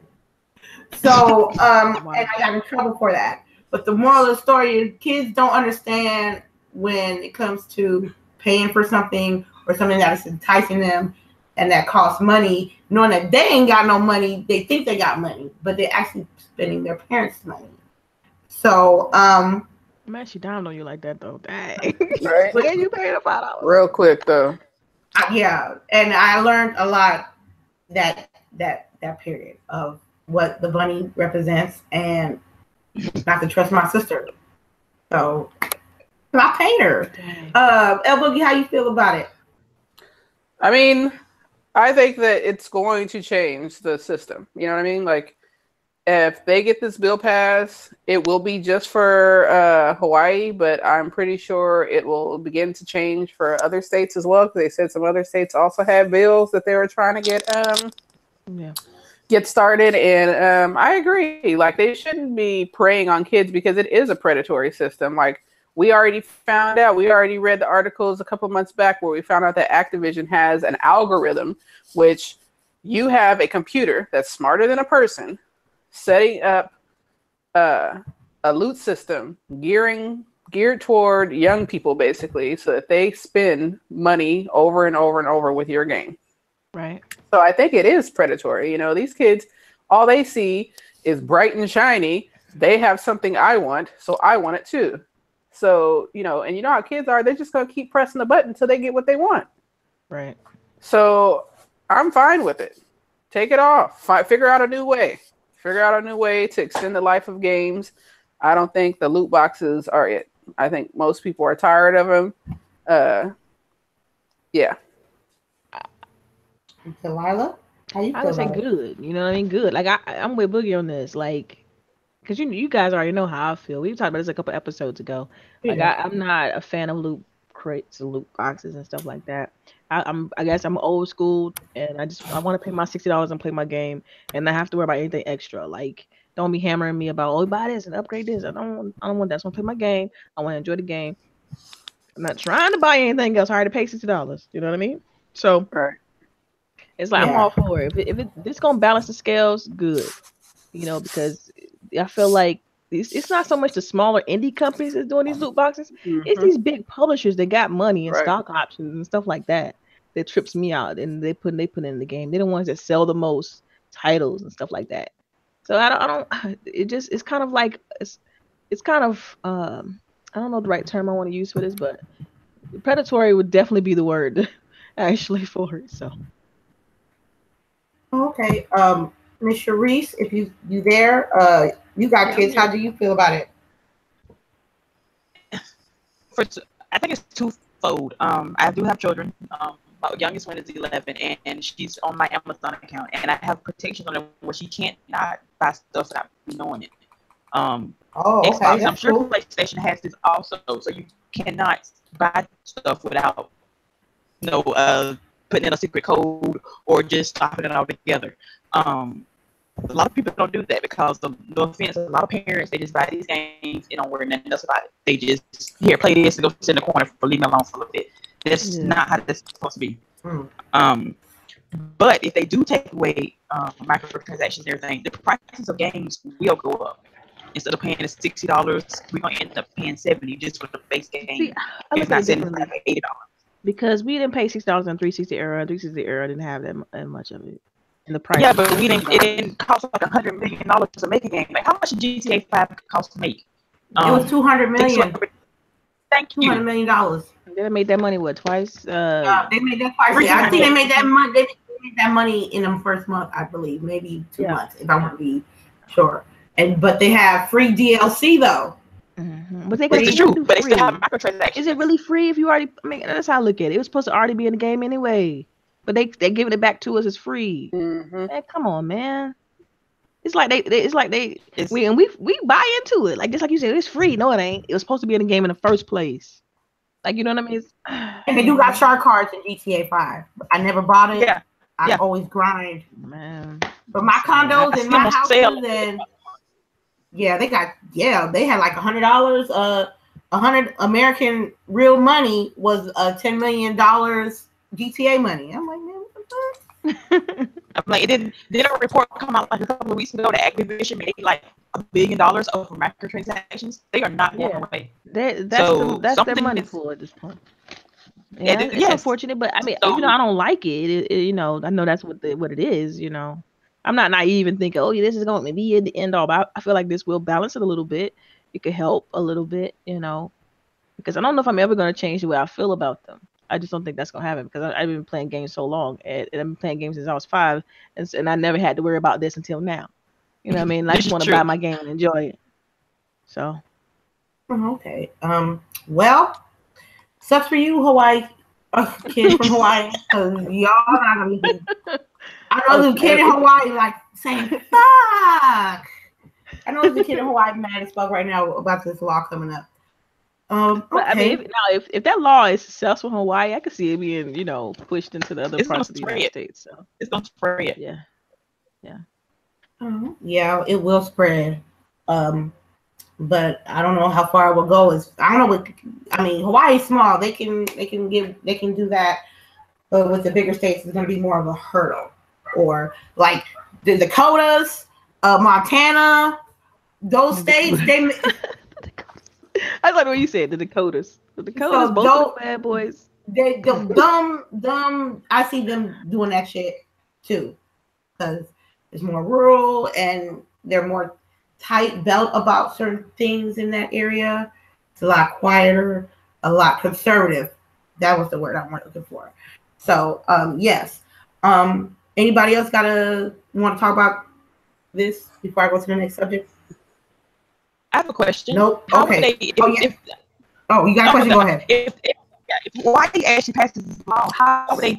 So, and I got in trouble for that. But the moral of the story is kids don't understand when it comes to paying for something or something that is enticing them and that costs money, knowing that they ain't got no money. They think they got money, but they're actually spending their parents' money. So, I'm actually down on you like that though. Dang. Right. Look at you paying $5. Real quick though. Yeah, and I learned a lot that period of what the bunny represents, and not to trust my sister. So I paid her. LBOOGIE, how you feel about it? I mean, I think that it's going to change the system. You know what I mean? Like, if they get this bill passed, it will be just for Hawaii, but I'm pretty sure it will begin to change for other states as well. Because they said some other states also had bills that they were trying to get started. And I agree. Like, they shouldn't be preying on kids because it is a predatory system. Like, we already found out. We already read the articles a couple months back where we found out that Activision has an algorithm, which you have a computer that's smarter than a person, setting up a loot system geared toward young people, basically, so that they spend money over and over and over with your game. Right. So I think it is predatory. These kids, all they see is bright and shiny. They have something I want, so I want it too. So, and you know how kids are, they're just going to keep pressing the button until they get what they want. Right. So I'm fine with it. Take it off. Figure out a new way. Figure out a new way to extend the life of games. I don't think the loot boxes are it. I think most people are tired of them. Yeah. Delilah, how you feel? I would say good. You know what I mean? Good. Like I'm with Boogie on this. Like, because you guys already know how I feel. We talked about this a couple episodes ago. Like I'm not a fan of loot crates and loot boxes and stuff like that. I guess I'm old school, and I want to pay my $60 and play my game, and not have to worry about anything extra. Like, don't be hammering me about, oh, buy this and upgrade this. I don't want that. I just want to play my game. I want to enjoy the game. I'm not trying to buy anything else. I already paid $60. You know what I mean? So it's like I'm all for it. If this gonna balance the scales, good. Because I feel like it's not so much the smaller indie companies that's doing these loot boxes. Mm-hmm. It's these big publishers that got money and stock options and stuff like that trips me out, and they put in the game. They're the ones that sell the most titles and stuff like that. So I don't. It's kind of like it's kind of I don't know the right term I want to use for this, but predatory would definitely be the word actually for it. So okay, Miss CHAREECE, if you there, you got kids. How do you feel about it? I think it's twofold. I do have children. My youngest one is 11, and she's on my Amazon account, and I have protections on it where she can't not buy stuff without knowing it. Xbox, I'm sure PlayStation has this also, so you cannot buy stuff without putting in a secret code or just stopping it all together. A lot of people don't do that because, no offense, a lot of parents, they just buy these games, they don't worry nothing else about it. They just, here, play this and go sit in the corner for leave me alone for a little bit. That's not how that's supposed to be. But if they do take away microtransactions and everything, the prices of games will go up. Instead of paying $60, we're going to end up paying $70 just for the base game. See, it's not $75 or $80. Because we didn't pay $6 in 360 era. 360 era didn't have that much of it. And the price. Yeah, but we didn't. It didn't cost like $100 million to make a game. Like, how much did GTA 5 cost to make? It was $200 million. Thank you. $200 million. They made that money what, twice? They made that twice. I think they made that money. They made that money in the first month, I believe, maybe 2 months, if I want to be sure. But they have free DLC though. Mm-hmm. But they still have microtransactions. Is it really free if you already? I mean, that's how I look at it. It was supposed to already be in the game anyway, but they're giving it back to us as free. Mm-hmm. Man, come on, man. It's like we buy into it. Like just like you said, it's free. No, it ain't. It was supposed to be in the game in the first place. Like, you know what I mean? And they do got shark cards in GTA 5. I never bought it. Yeah. I always grind. Man. But my condos and my houses and they had like $100. 100 American real money was $10 million GTA money. I'm like, man, what the fuck? I'm like, did a report come out like a couple of weeks ago that Activision made like $1 billion of microtransactions? They are not going away. That's their money pool at this point. Yeah, it's unfortunate, but I mean, I don't like it. I know that's what it is. I'm not naive and thinking, this is going to be the end all. But I feel like this will balance it a little bit. It could help a little bit, because I don't know if I'm ever going to change the way I feel about them. I just don't think that's going to happen because I've been playing games so long, and I've been playing games since I was 5, and I never had to worry about this until now. You know what I mean? I just want to buy my game and enjoy it. So. Okay. Well, sucks for you, Hawaii. Kids from Hawaii, because y'all not gonna be. I know there's a kid in Hawaii like saying "fuck." I know there's a kid in Hawaii mad as fuck right now about this law coming up. Okay. But I mean, if that law is successful in Hawaii, I could see it being, pushed into the other parts of the United States. So it's gonna spread. Yeah. Yeah, it will spread. But I don't know how far it will go. Hawaii's small. They can do that. But with the bigger states, it's going to be more of a hurdle. Or like the Dakotas, Montana, those states. I like what you said. The Dakotas. The Dakotas, both of the bad boys. They dumb. I see them doing that shit too, because it's more rural and they're more tight belt about certain things in that area. It's a lot quieter, a lot conservative. That was the word I'm looking for. So yes. Anybody else want to talk about this before I go to the next subject? I have a question. Nope. Okay. You got a question? Go ahead. If Hawaii actually passes this law, how would they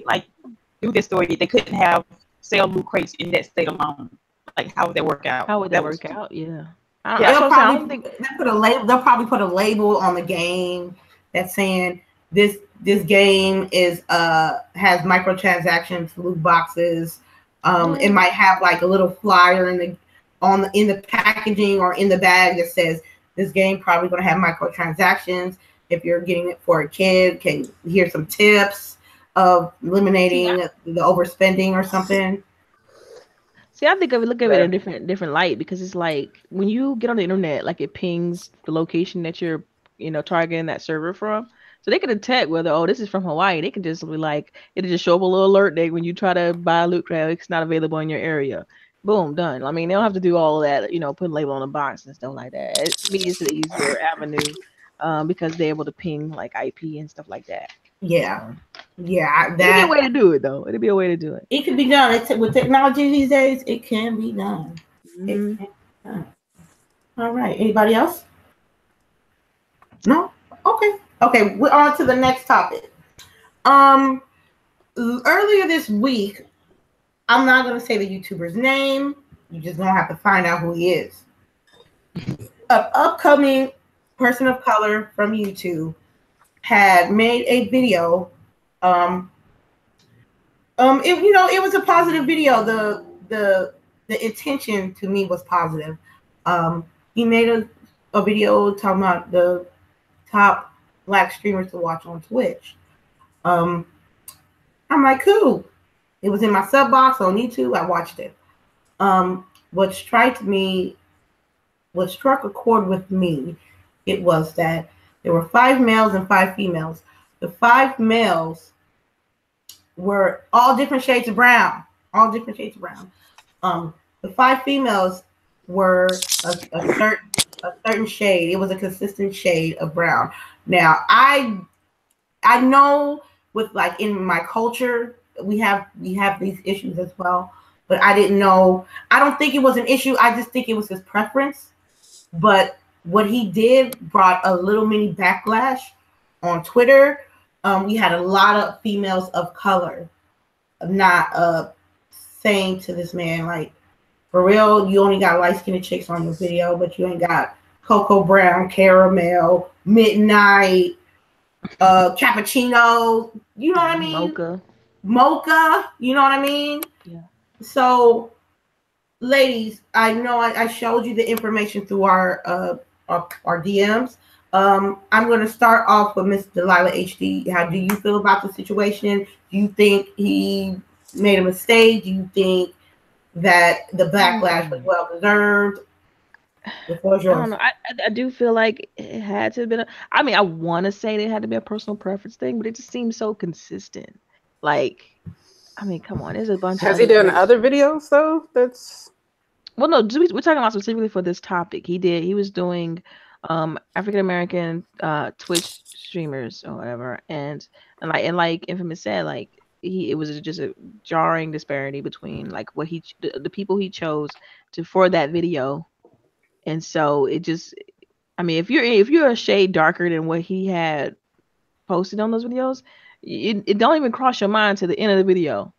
do this story? They couldn't have sell loot crates in that state alone. Like, how would that work out? How would that work out? Yeah. They'll probably put a label on the game that's saying this game is has microtransactions, loot boxes. It might have like a little flyer in the packaging or in the bag that says this game probably going to have microtransactions. If you're getting it for a kid, here's some tips of eliminating the overspending or something. See, I think look at it in a different light, because it's like when you get on the internet, like it pings the location that you're, targeting that server from. So they can detect whether, this is from Hawaii. They can just be like, it'll just show up a little alert that when you try to buy a loot crate, it's not available in your area. Boom, done. I mean, they don't have to do all of that, put a label on the box and stuff like that. To me, it's an easier avenue because they're able to ping like IP and stuff like that. Yeah. It'd be a way to do it, though. It'd be a way to do it. It can be done. With technology these days, it can be done. Mm-hmm. All right. Anybody else? No? Okay. We're on to the next topic. Earlier this week, I'm not going to say the YouTuber's name. You're just going to have to find out who he is. An upcoming person of color from YouTube had made a video. It was a positive video. The intention to me was positive. He made a video talking about the top Black streamers to watch on Twitch. I'm like, cool. It was in my sub box on YouTube. I watched it. What struck a chord with me, it was that there were 5 males and 5 females. The 5 males were all different shades of brown. All different shades of brown. The 5 females were a certain shade. It was a consistent shade of brown. Now, I know with like in my culture, we have these issues as well, but I didn't know. I don't think it was an issue. I just think it was his preference. But what he did brought a little mini backlash on Twitter. We had a lot of females of color not saying to this man, like, for real, you only got light-skinned chicks on your video, but you ain't got cocoa brown, caramel, midnight, cappuccino, you know what I mean? Mocha, you know what I mean? Yeah. So, ladies, I know I showed you the information through our DMs. I'm going to start off with Miss Delilah HD. How do you feel about the situation? Do you think he made a mistake? Do you think that the backlash was well deserved? The floor is yours. I don't know. I do feel like it had to have been. I mean, I want to say it had to be a personal preference thing, but it just seems so consistent. Like, I mean, come on. There's a bunch. Has he done other videos though? That's well, no. We're talking about specifically for this topic. He was doing African American Twitch streamers or whatever, and like Infamous said, like it was just a jarring disparity between like what the people he chose for that video. And so it just, I mean, if you're a shade darker than what he had posted on those videos, it don't even cross your mind to the end of the video.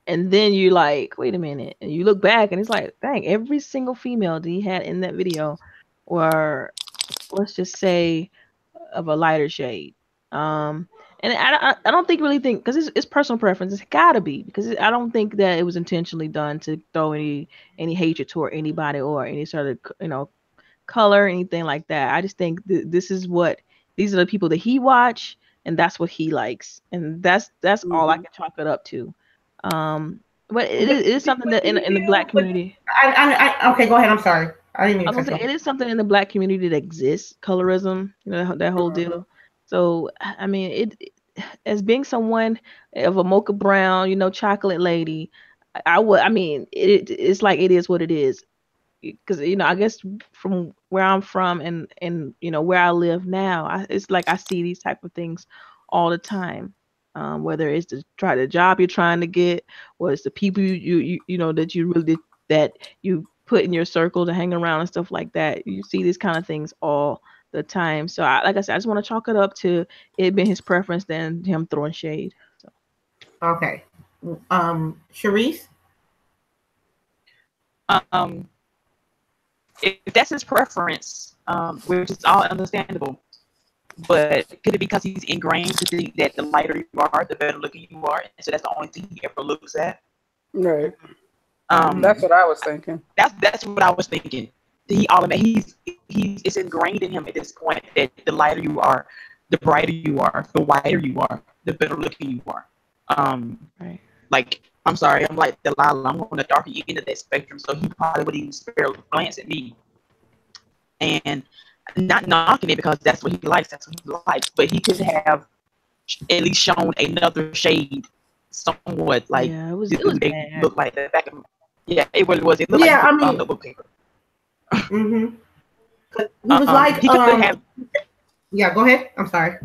And then you're like, wait a minute. And you look back and it's like, dang, every single female that he had in that video were, let's just say, of a lighter shade. And I don't really think, because it's personal preference. It's gotta be, because I don't think that it was intentionally done to throw any hatred toward anybody or any sort of color or anything like that. I just think these are the people that he watch, and that's what he likes, and that's all I can chalk it up to. But it is something that in the Black community. Okay, go ahead. I'm sorry. I didn't mean to cut you off. It is something in the Black community that exists, colorism, that whole deal. So, I mean, as being someone of a mocha brown, chocolate lady, it's like it is what it is. Because, I guess from where I'm from and where I live now, it's like I see these type of things all the time. Whether it's the job you're trying to get, or it's the people that you put in your circle to hang around and stuff like that. You see these kind of things all the time. So like I said, I just want to chalk it up to it being his preference than him throwing shade. So. Okay. CHAREECE? If that's his preference, which is all understandable, but could it be because he's ingrained to think that the lighter you are, the better looking you are, and so that's the only thing he ever looks at? Right. That's what I was thinking. That's what I was thinking. It's ingrained in him at this point that the lighter you are, the brighter you are, the whiter you are, the better looking you are. Right. Like, I'm sorry, I'm like Delilah. I'm on the darker end of that spectrum, so he probably would even spare a glance at me. And not knocking it because that's what he likes, but he could have at least shown another shade somewhat, like it was they look like the back of it really was. It looked like notebook paper. Mm-hmm. He was like he could have. Yeah, go ahead. I'm sorry.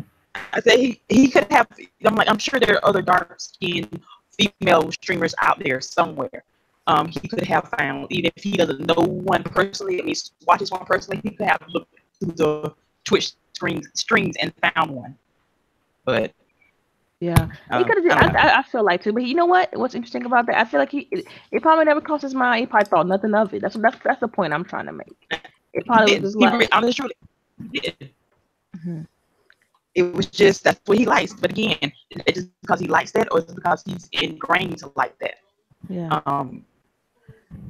I said he could have. I'm sure there are other dark skinned female streamers out there somewhere. He could have found, even if he doesn't know one personally, watches one personally, he could have looked through the Twitch streams and found one. But yeah, he could have. I feel like too. But you know what? What's interesting about that? I feel like it probably never crossed his mind. He probably thought nothing of it. That's the point I'm trying to make. It probably was just like I'm sure he did. Mm-hmm. It was just that's what he likes. But again, it's just because he likes that, or is it because he's ingrained to like that? Yeah.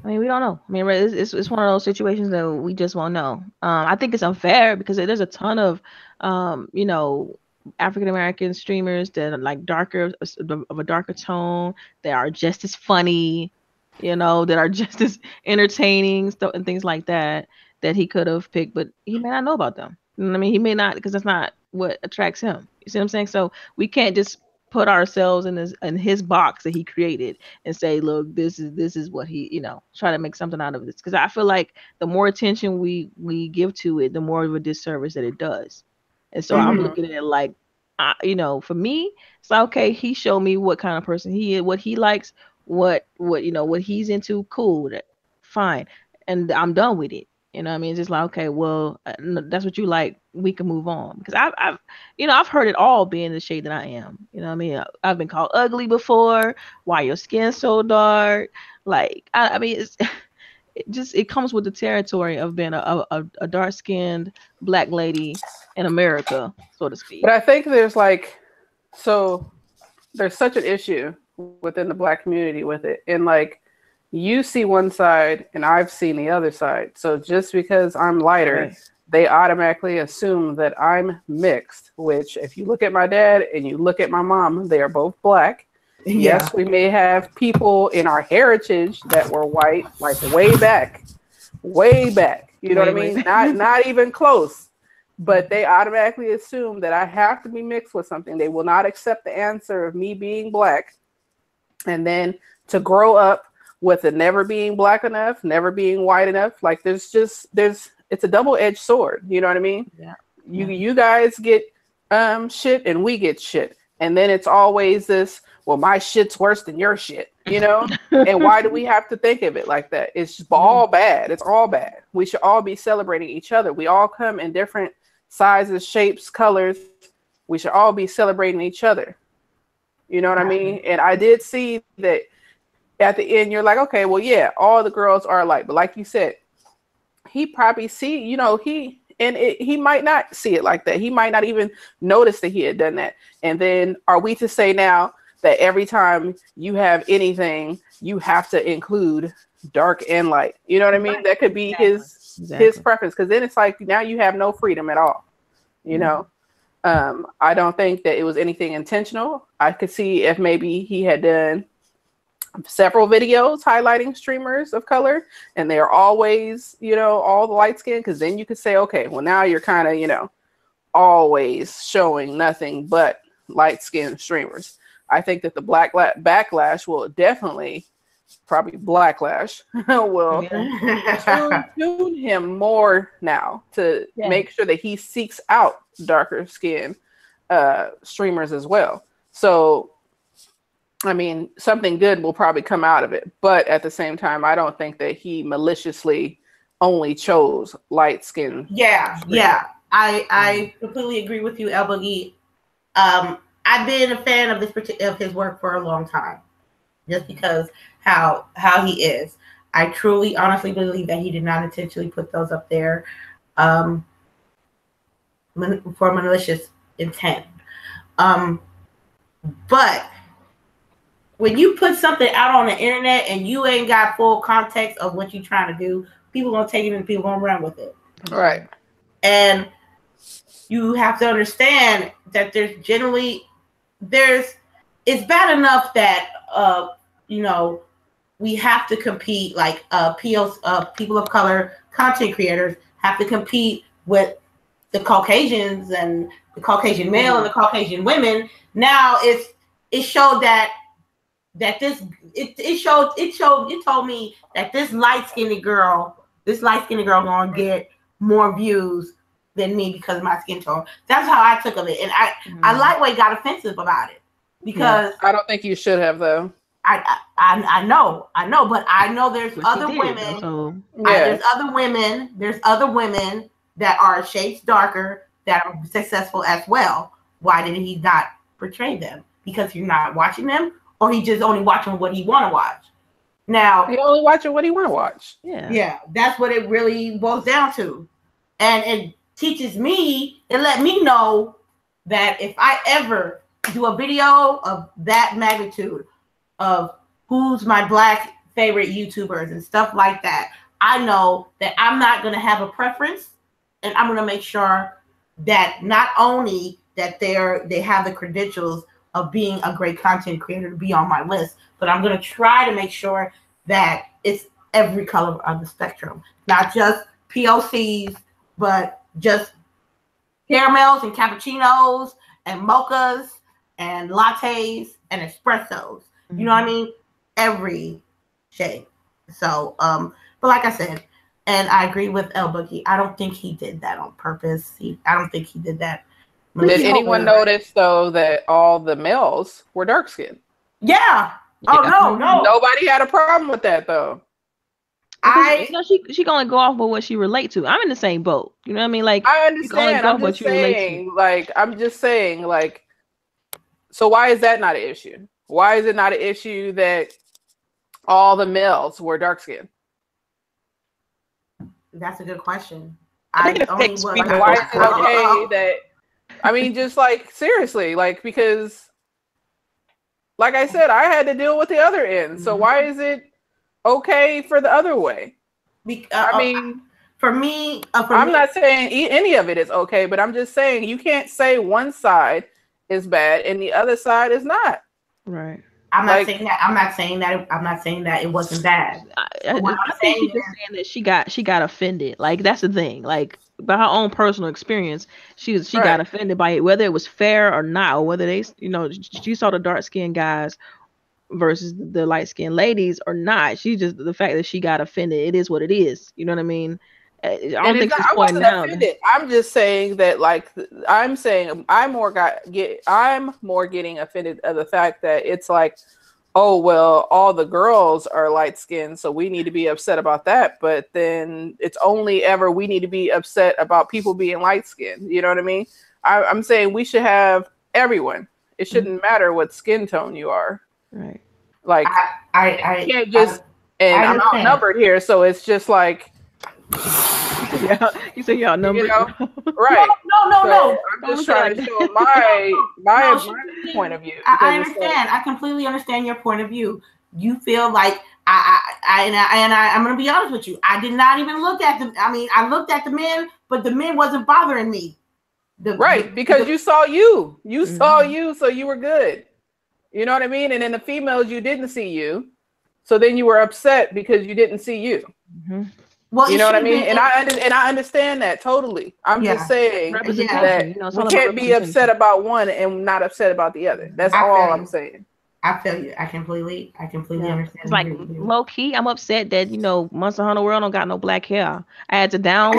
I mean, we don't know. I mean, it's one of those situations that we just won't know. I think it's unfair because there's a ton of, African American streamers that are like darker, of a darker tone, that are just as funny, that are just as entertaining, stuff and things like that he could have picked, but he may not know about them. You know what I mean? He may not, because that's not what attracts him. You see what I'm saying? So we can't just put ourselves in his box that he created and say, look, this is what he, try to make something out of this. Because I feel like the more attention we give to it, the more of a disservice that it does. And so I'm looking at it like, for me, it's like, okay, he showed me what kind of person he is, what he likes, what he's into. Cool, fine, and I'm done with it. You know what I mean? It's just like, okay, well, that's what you like. We can move on. Because I've heard it all being the shade that I am. You know what I mean? I've been called ugly before. Why your skin so dark? Like, I mean, it comes with the territory of being a dark skinned black lady in America, so to speak. But I think there's there's such an issue within the black community with it, and like, you see one side and I've seen the other side. So just because I'm lighter, they automatically assume that I'm mixed, which if you look at my dad and you look at my mom, they are both black. Yeah. Yes, we may have people in our heritage that were white, like way back. You know what I mean? Not even close. But they automatically assume that I have to be mixed with something. They will not accept the answer of me being black. And then to grow up with it never being black enough, never being white enough. Like it's a double-edged sword. You know what I mean? Yeah. You guys get shit and we get shit. And then it's always this, well, my shit's worse than your shit, And why do we have to think of it like that? It's all bad. It's all bad. We should all be celebrating each other. We all come in different sizes, shapes, colors. We should all be celebrating each other. You know what I mean? And I did see that at the end, you're like, okay, well, yeah, all the girls are alike. But like you said, he probably he might not see it like that. He might not even notice that he had done that. And then are we to say now that every time you have anything, you have to include dark and light? You know what I mean? That could be his preference. Because then it's like, now you have no freedom at all. You know? I don't think that it was anything intentional. I could see if maybe he had done several videos highlighting streamers of color and they're always, all the light skin, because then you could say, okay, well, now you're kind of, always showing nothing but light skin streamers. I think that the backlash will definitely, probably blacklash, will tune him more now to make sure that he seeks out darker skin streamers as well. So I mean, something good will probably come out of it. But at the same time, I don't think that he maliciously only chose light skin. Yeah. I completely agree with you, LBOOGIE. I've been a fan of his work for a long time, just because how he is. I truly, honestly believe that he did not intentionally put those up there for malicious intent. But when you put something out on the internet and you ain't got full context of what you're trying to do, people gonna take it and people gonna run with it. Right. And you have to understand that it's bad enough that we have to compete, like people of color content creators have to compete with the Caucasians and the Caucasian male and the Caucasian women. Now it showed that it told me that this light-skinned girl gonna get more views than me because of my skin tone. That's how I took of it. And I lightweight got offensive about it because I don't think you should have, though. I know, but I know there's other women. There's other women that are shades darker that are successful as well. Why did he not portray them? Because you're not watching them, or he just only watching what he want to watch. Now he only watching what he want to watch. Yeah, that's what it really boils down to, and it teaches me and let me know that if I ever do a video of that magnitude of who's my black favorite YouTubers and stuff like that, I know that I'm not going to have a preference, and I'm going to make sure that not only that they have the credentials of being a great content creator to be on my list, but I'm going to try to make sure that it's every color of the spectrum, not just POCs, but just caramels and cappuccinos and mochas and lattes and espressos. You know what I mean? Every shade. So, but like I said, and I agree with LBOOGIE. I don't think he did that on purpose. I don't think he did that. Did anyone notice though that all the males were dark skinned? Yeah. Oh no. Nobody had a problem with that though. She gonna go off with what she relate to. I'm in the same boat. You know what I mean? Like I understand. I'm just saying. Like, so why is that not an issue? Why is it not an issue that all the males were dark skinned? That's a good question. Why is it okay that? I mean, just like seriously, like because, like I said, I had to deal with the other end. So why is it okay for the other way? I mean, for me, I'm not saying any of it is okay, but I'm just saying you can't say one side is bad and the other side is not. Right. I'm not saying that. I'm not saying that it wasn't bad. I think she's just saying that she got offended. Like that's the thing. Like by her own personal experience, she got offended by it, whether it was fair or not, or whether they, she saw the dark skinned guys versus the light skinned ladies or not. She just the fact that she got offended. It is what it is. You know what I mean? I don't think she's pointing out. I'm just saying that, like, I'm saying I'm more getting offended of the fact that it's like, oh well, all the girls are light skinned, so we need to be upset about that. But then it's only ever we need to be upset about people being light skinned. You know what I mean? I'm saying we should have everyone. It shouldn't matter what skin tone you are. Right. Like I can't just I'm outnumbered here, so it's just like. Yeah, you say y'all number, right? No. I'm just trying to show my point of view. I understand. I completely understand your point of view. You feel like I'm going to be honest with you. I did not even look at them. I mean, I looked at the men, but the men wasn't bothering me. Because you saw you. You saw you, so you were good. You know what I mean? And then the females, you didn't see you, so then you were upset because you didn't see you. Mm-hmm. Well, you know what I mean? And I understand that totally. I'm just saying that we can't be upset about one and not upset about the other. That's all I'm saying. I feel you. I completely understand. It's like low key, I'm upset that Monster Hunter World don't got no black hair. I had to download.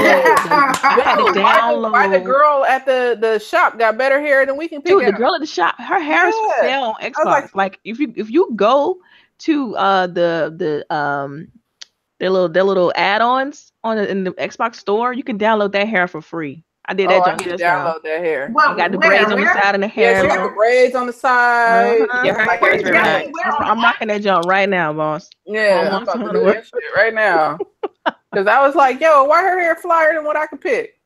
Why the girl at the shop got better hair than we can pick out? The girl at the shop, her hair is fair on Xbox. Like if you go to their little add-ons in the Xbox store, you can download that hair for free. I did that. I can download that hair. I got the braids on the side and the hair. Yeah, she got the braids on the side. I'm rocking that jump right now, boss. Yeah, I'm about to do that shit right now. Because I was like, yo, why her hair flyer than what I could pick?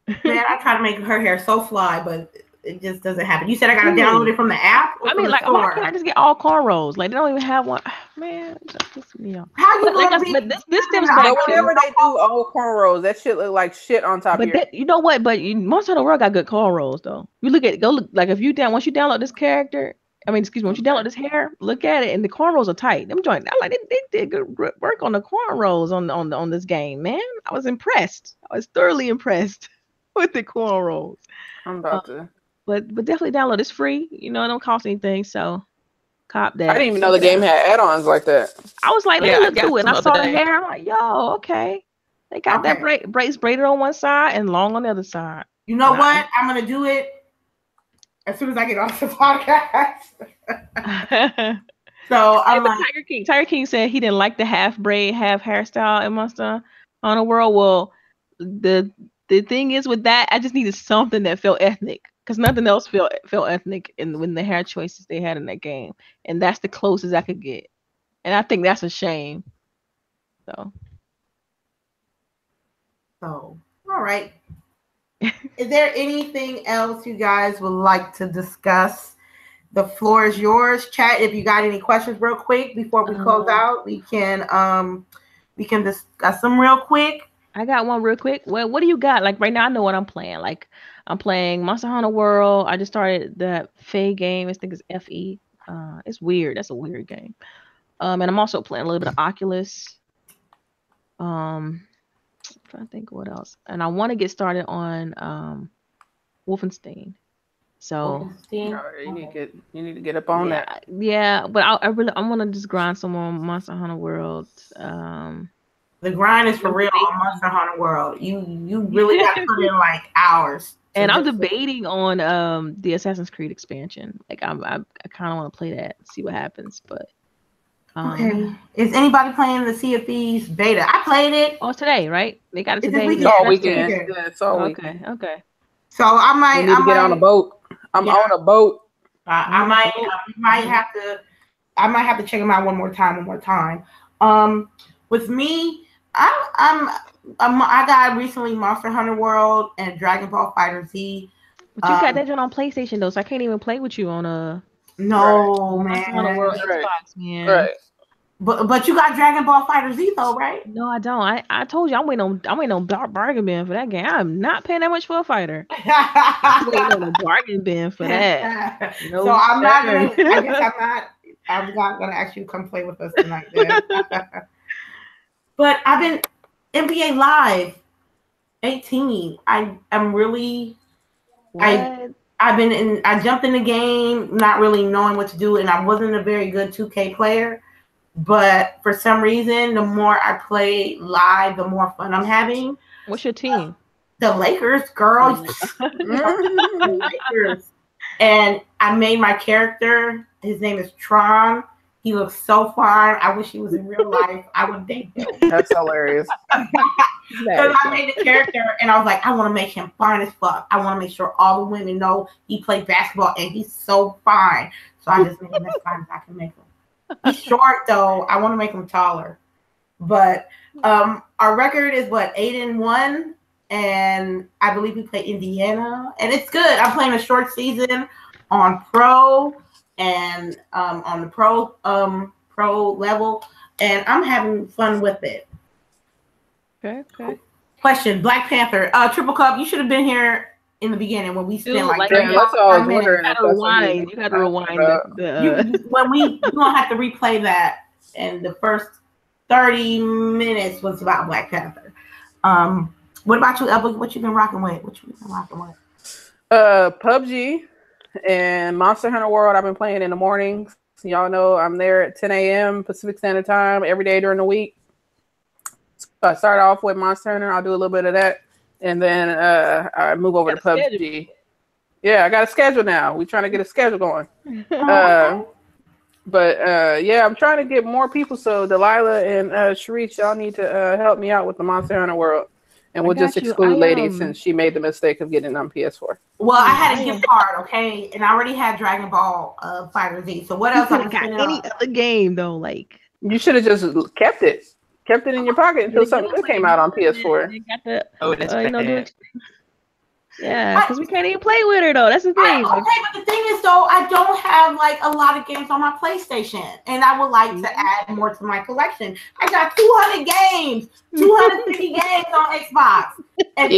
Man, I try to make her hair so fly, but it just doesn't happen. You said I gotta download it from the app? I mean, like, why can't I just get all cornrows? Like, they don't even have one. Man, just me off. How you gonna be? This stems back to whenever they do all cornrows, that shit look like shit on top of your. You know what? But most of the world got good cornrows though. You look like if you once you download this character. Once you download this hair, look at it, and the cornrows are tight. Them joints, they did good work on the cornrows on this game, man. I was impressed. I was thoroughly impressed with the cornrows. I'm about to. But definitely download. It's free. It don't cost anything. So cop that. I didn't even know the game had add-ons like that. I was like, let me look through it. And I saw the hair. I'm like, yo, okay. They got that braids braided on one side and long on the other side. You know what? I'm gonna do it as soon as I get off the podcast. So I'm like, Tiger King said he didn't like the half braid, half hairstyle in Monster Hunter World. Well, the thing is with that, I just needed something that felt ethnic. Because nothing else felt ethnic when the hair choices they had in that game. And that's the closest I could get. And I think that's a shame. So all right. Is there anything else you guys would like to discuss? The floor is yours. Chat, if you got any questions real quick before we close out, we can discuss them real quick. I got one real quick. Well, what do you got? Like right now I know what I'm playing. Like I'm playing Monster Hunter World. I just started the Fae game. I think it's FE. It's weird. That's a weird game. And I'm also playing a little bit of Oculus. I'm trying to think what else. And I want to get started on Wolfenstein. So You need to get up on that. Yeah, but I want to just grind some more Monster Hunter World. The grind is for real on Monster Hunter World. You really got to put in like hours. And I'm debating on the Assassin's Creed expansion. Like I kind of want to play that, see what happens. But okay, is anybody playing the Sea of Thieves beta? I played it. Oh, it's today, right? They got it today. It's all weekend. Yeah, it's all weekend. Okay. So I might need to get on a boat. I'm on a boat. I might have to check them out one more time. With me, I got recently Monster Hunter World and Dragon Ball Fighter Z. But you got that on PlayStation though, so I can't even play with you on a Monster Hunter World Xbox, man. Right. But you got Dragon Ball Fighter Z though, right? No, I don't. I told you I'm waiting on bargain bin for that game. I'm not paying that much for a fighter. I'm waiting on a bargain bin for that. No, so I'm not gonna. I guess I'm not gonna ask you to come play with us tonight. Then. But I've been NBA Live 18. I'm really. What? I jumped in the game not really knowing what to do, and I wasn't a very good 2K player. But for some reason, the more I play live, the more fun I'm having. What's your team? The Lakers, girls. The Lakers. And I made my character. His name is Tron. He looks so fine. I wish he was in real life. I would date him. That's hilarious. Because I made the character, and I was like, I want to make him fine as fuck. I want to make sure all the women know he played basketball, and he's so fine. So I just made him as fine as I can make him. He's short though. I want to make him taller. But our record is 8-1, and I believe we play Indiana, and it's good. I'm playing a short season on pro and on the pro level, and I'm having fun with it. Okay. Question: Black Panther, Triple Cup. You should have been here in the beginning when we spent like that's all I was wondering. You got to rewind. When we gonna have to replay that, and the first 30 minutes was about Black Panther. What about you, Elba? What you been rocking with? PUBG and Monster Hunter World. I've been playing in the mornings. Y'all know I'm there at 10 a.m. Pacific Standard Time every day during the week. So I start off with Monster Hunter. I'll do a little bit of that. And then I move over to PUBG. Schedule. Yeah, I got a schedule now. We're trying to get a schedule going. Yeah, I'm trying to get more people. So Delilah and CHAREECE, y'all need to help me out with the Monster Hunter World. And we'll just exclude Lady since she made the mistake of getting on PS4. Well, I had a gift card, okay? And I already had Dragon Ball Fighter Z. So what else? I got any other game, though? Like, you should have just kept it. Kept it in your pocket until something good came out on PS4. Yeah, because we can't even play with her though. That's the thing. Okay, but the thing is though, I don't have like a lot of games on my PlayStation, and I would like to add more to my collection. I got 200 games, 250 games on Xbox, and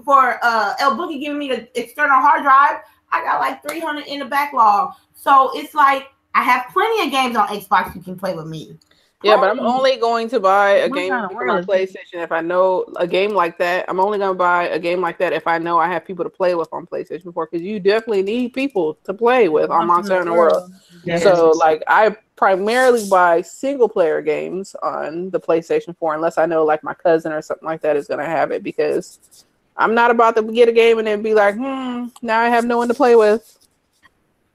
for LBOOGIE giving me the external hard drive, I got like 300 in the backlog. So it's like I have plenty of games on Xbox you can play with me. Yeah, but I'm only going to buy a game for my PlayStation if I know a game like that. I'm only going to buy a game like that if I know I have people to play with on PlayStation 4, because you definitely need people to play with on Monster Hunter World. Yes. So, like, I primarily buy single-player games on the PlayStation 4 unless I know, like, my cousin or something like that is going to have it, because I'm not about to get a game and then be like, now I have no one to play with.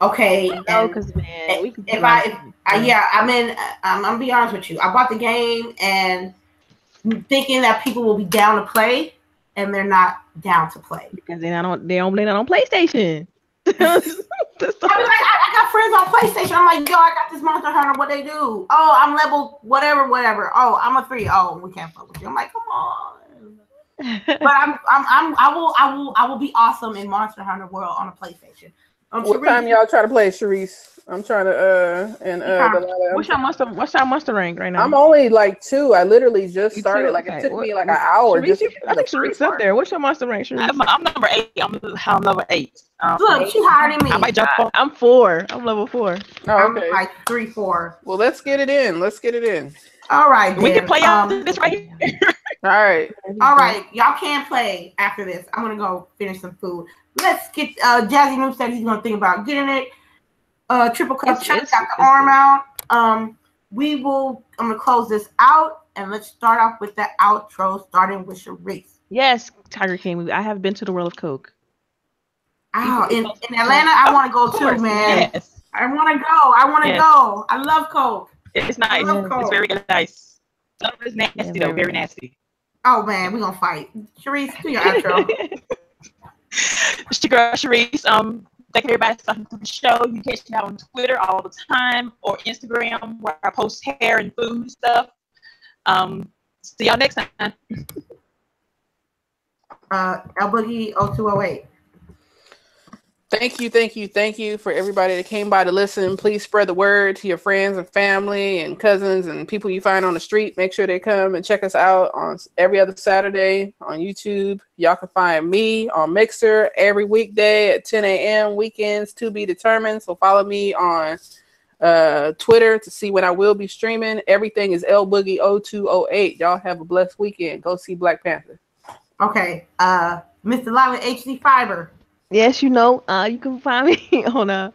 Okay, because man, I'm gonna be honest with you. I bought the game and thinking that people will be down to play, and they're not down to play because they're not on PlayStation. I got friends on PlayStation. I'm like, yo, I got this Monster Hunter. What they do? Oh, I'm level whatever. Oh, I'm a 3. Oh, we can't fuck with you. I'm like, come on. But I will be awesome in Monster Hunter World on a PlayStation. What time y'all try to play, CHAREECE? I'm trying to what's your monster rank right now? I'm only like 2. I literally just started. Like it took me like an hour. I think CHAREECE up there. What's your monster rank, CHAREECE? I'm number 8. I'm number 8. Look, she's higher than me. I might jump on. I'm 4. I'm level 4. Oh, okay. I'm like 3, 4. Well, let's get it in. All right, We can then. play after this right here. All right. All right, y'all can play after this. I'm gonna go finish some food. Let's get Jazzy Moon said he's gonna think about getting it. Triple Cup Chuck got the arm out. I'm gonna close this out and let's start off with the outro, starting with CHAREECE. Yes, Tiger King. I have been to the World of Coke. Oh, in Atlanta, I want to go too, man. Yes. I want to go. I love Coke. It's nice. Coke. It's very nice. Some of it's nasty though, very nasty. Oh man, we're gonna fight. CHAREECE, do your outro. It's your girl CHAREECE. Thank everybody for listening to the show. You can catch me out on Twitter all the time or Instagram where I post hair and food stuff. See y'all next time. LBOOGIE 0208. Thank you for everybody that came by to listen. Please spread the word to your friends and family and cousins and people you find on the street. Make sure they come and check us out on every other Saturday on YouTube. Y'all can find me on Mixer every weekday at 10 a.m. Weekends to be determined. So follow me on Twitter to see when I will be streaming. Everything is LBOOGIE 0208. Y'all have a blessed weekend. Go see Black Panther. Okay. Miss Delilah HD Fiber. Yes, you can find me on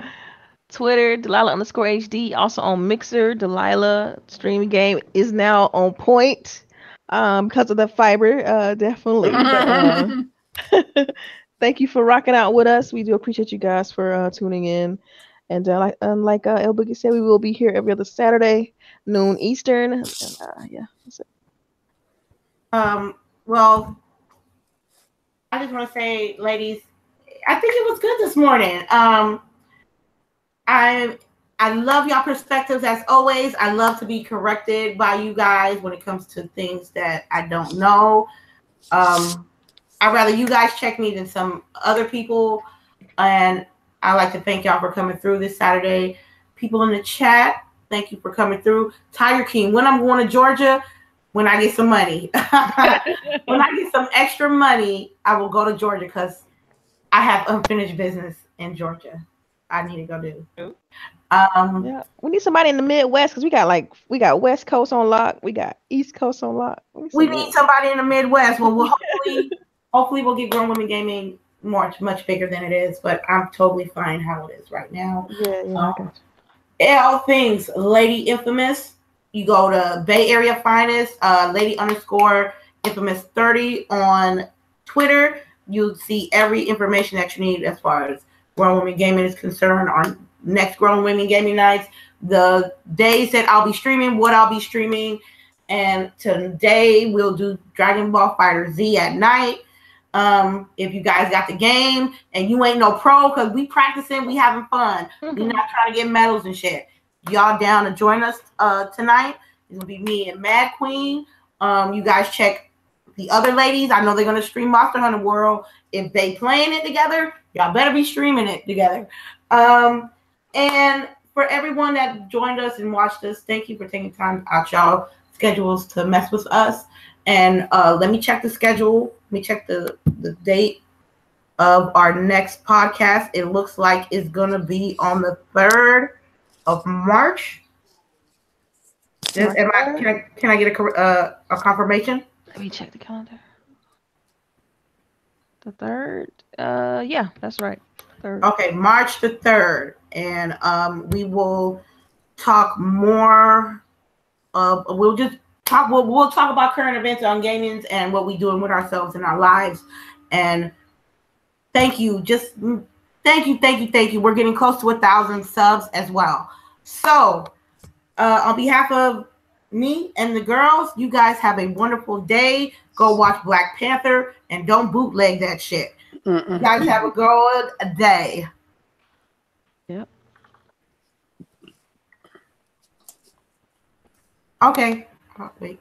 Twitter, Delilah_HD. Also on Mixer, Delilah streaming game is now on point because of the fiber, definitely. But, thank you for rocking out with us. We do appreciate you guys for tuning in. And like LBOOGIE said, we will be here every other Saturday, noon Eastern. And, yeah, that's it. Well, I just want to say, ladies, I think it was good this morning. I love y'all perspectives as always. I love to be corrected by you guys when it comes to things that I don't know. I'd rather you guys check me than some other people. And I'd like to thank y'all for coming through this Saturday. People in the chat, thank you for coming through. Tiger King, when I'm going to Georgia, when I get some money. When I get some extra money, I will go to Georgia because I have unfinished business in Georgia. I need to go do. Yeah, we need somebody in the Midwest because we got West Coast on lock, we got East Coast on lock. We need somebody in the Midwest. Well, we'll hopefully we'll get Grown Women Gaming much bigger than it is. But I'm totally fine how it is right now. Yeah. All things Lady Infamous. You go to Bay Area Finest, Lady_Infamous30 on Twitter. You'll see every information that you need as far as Grown Women Gaming is concerned on next Grown Women Gaming nights, the days that I'll be streaming, what I'll be streaming. And today we'll do Dragon Ball Fighter Z at night. If you guys got the game and you ain't no pro, because we practicing, we having fun. Mm-hmm. We're not trying to get medals and shit. Y'all down to join us tonight? It's gonna be me and Mad Queen. You guys check the other ladies. I know they're gonna stream Monster Hunter World. If they playing it together, y'all better be streaming it together. And for everyone that joined us and watched us, thank you for taking time out y'all schedules to mess with us. And let me check the schedule. Let me check the date of our next podcast. It looks like it's gonna be on the 3rd of March. Can I get a confirmation? Let me check the calendar. The 3rd? Yeah, that's right. 3rd. Okay, March the 3rd. And we will talk more we'll talk about current events on gaming and what we're doing with ourselves in our lives. And thank you. Thank you. We're getting close to 1,000 subs as well. So on behalf of me and the girls, you guys have a wonderful day. Go watch Black Panther and don't bootleg that shit. Mm-mm. You guys have a good day. Yep. Okay. Oh, wait.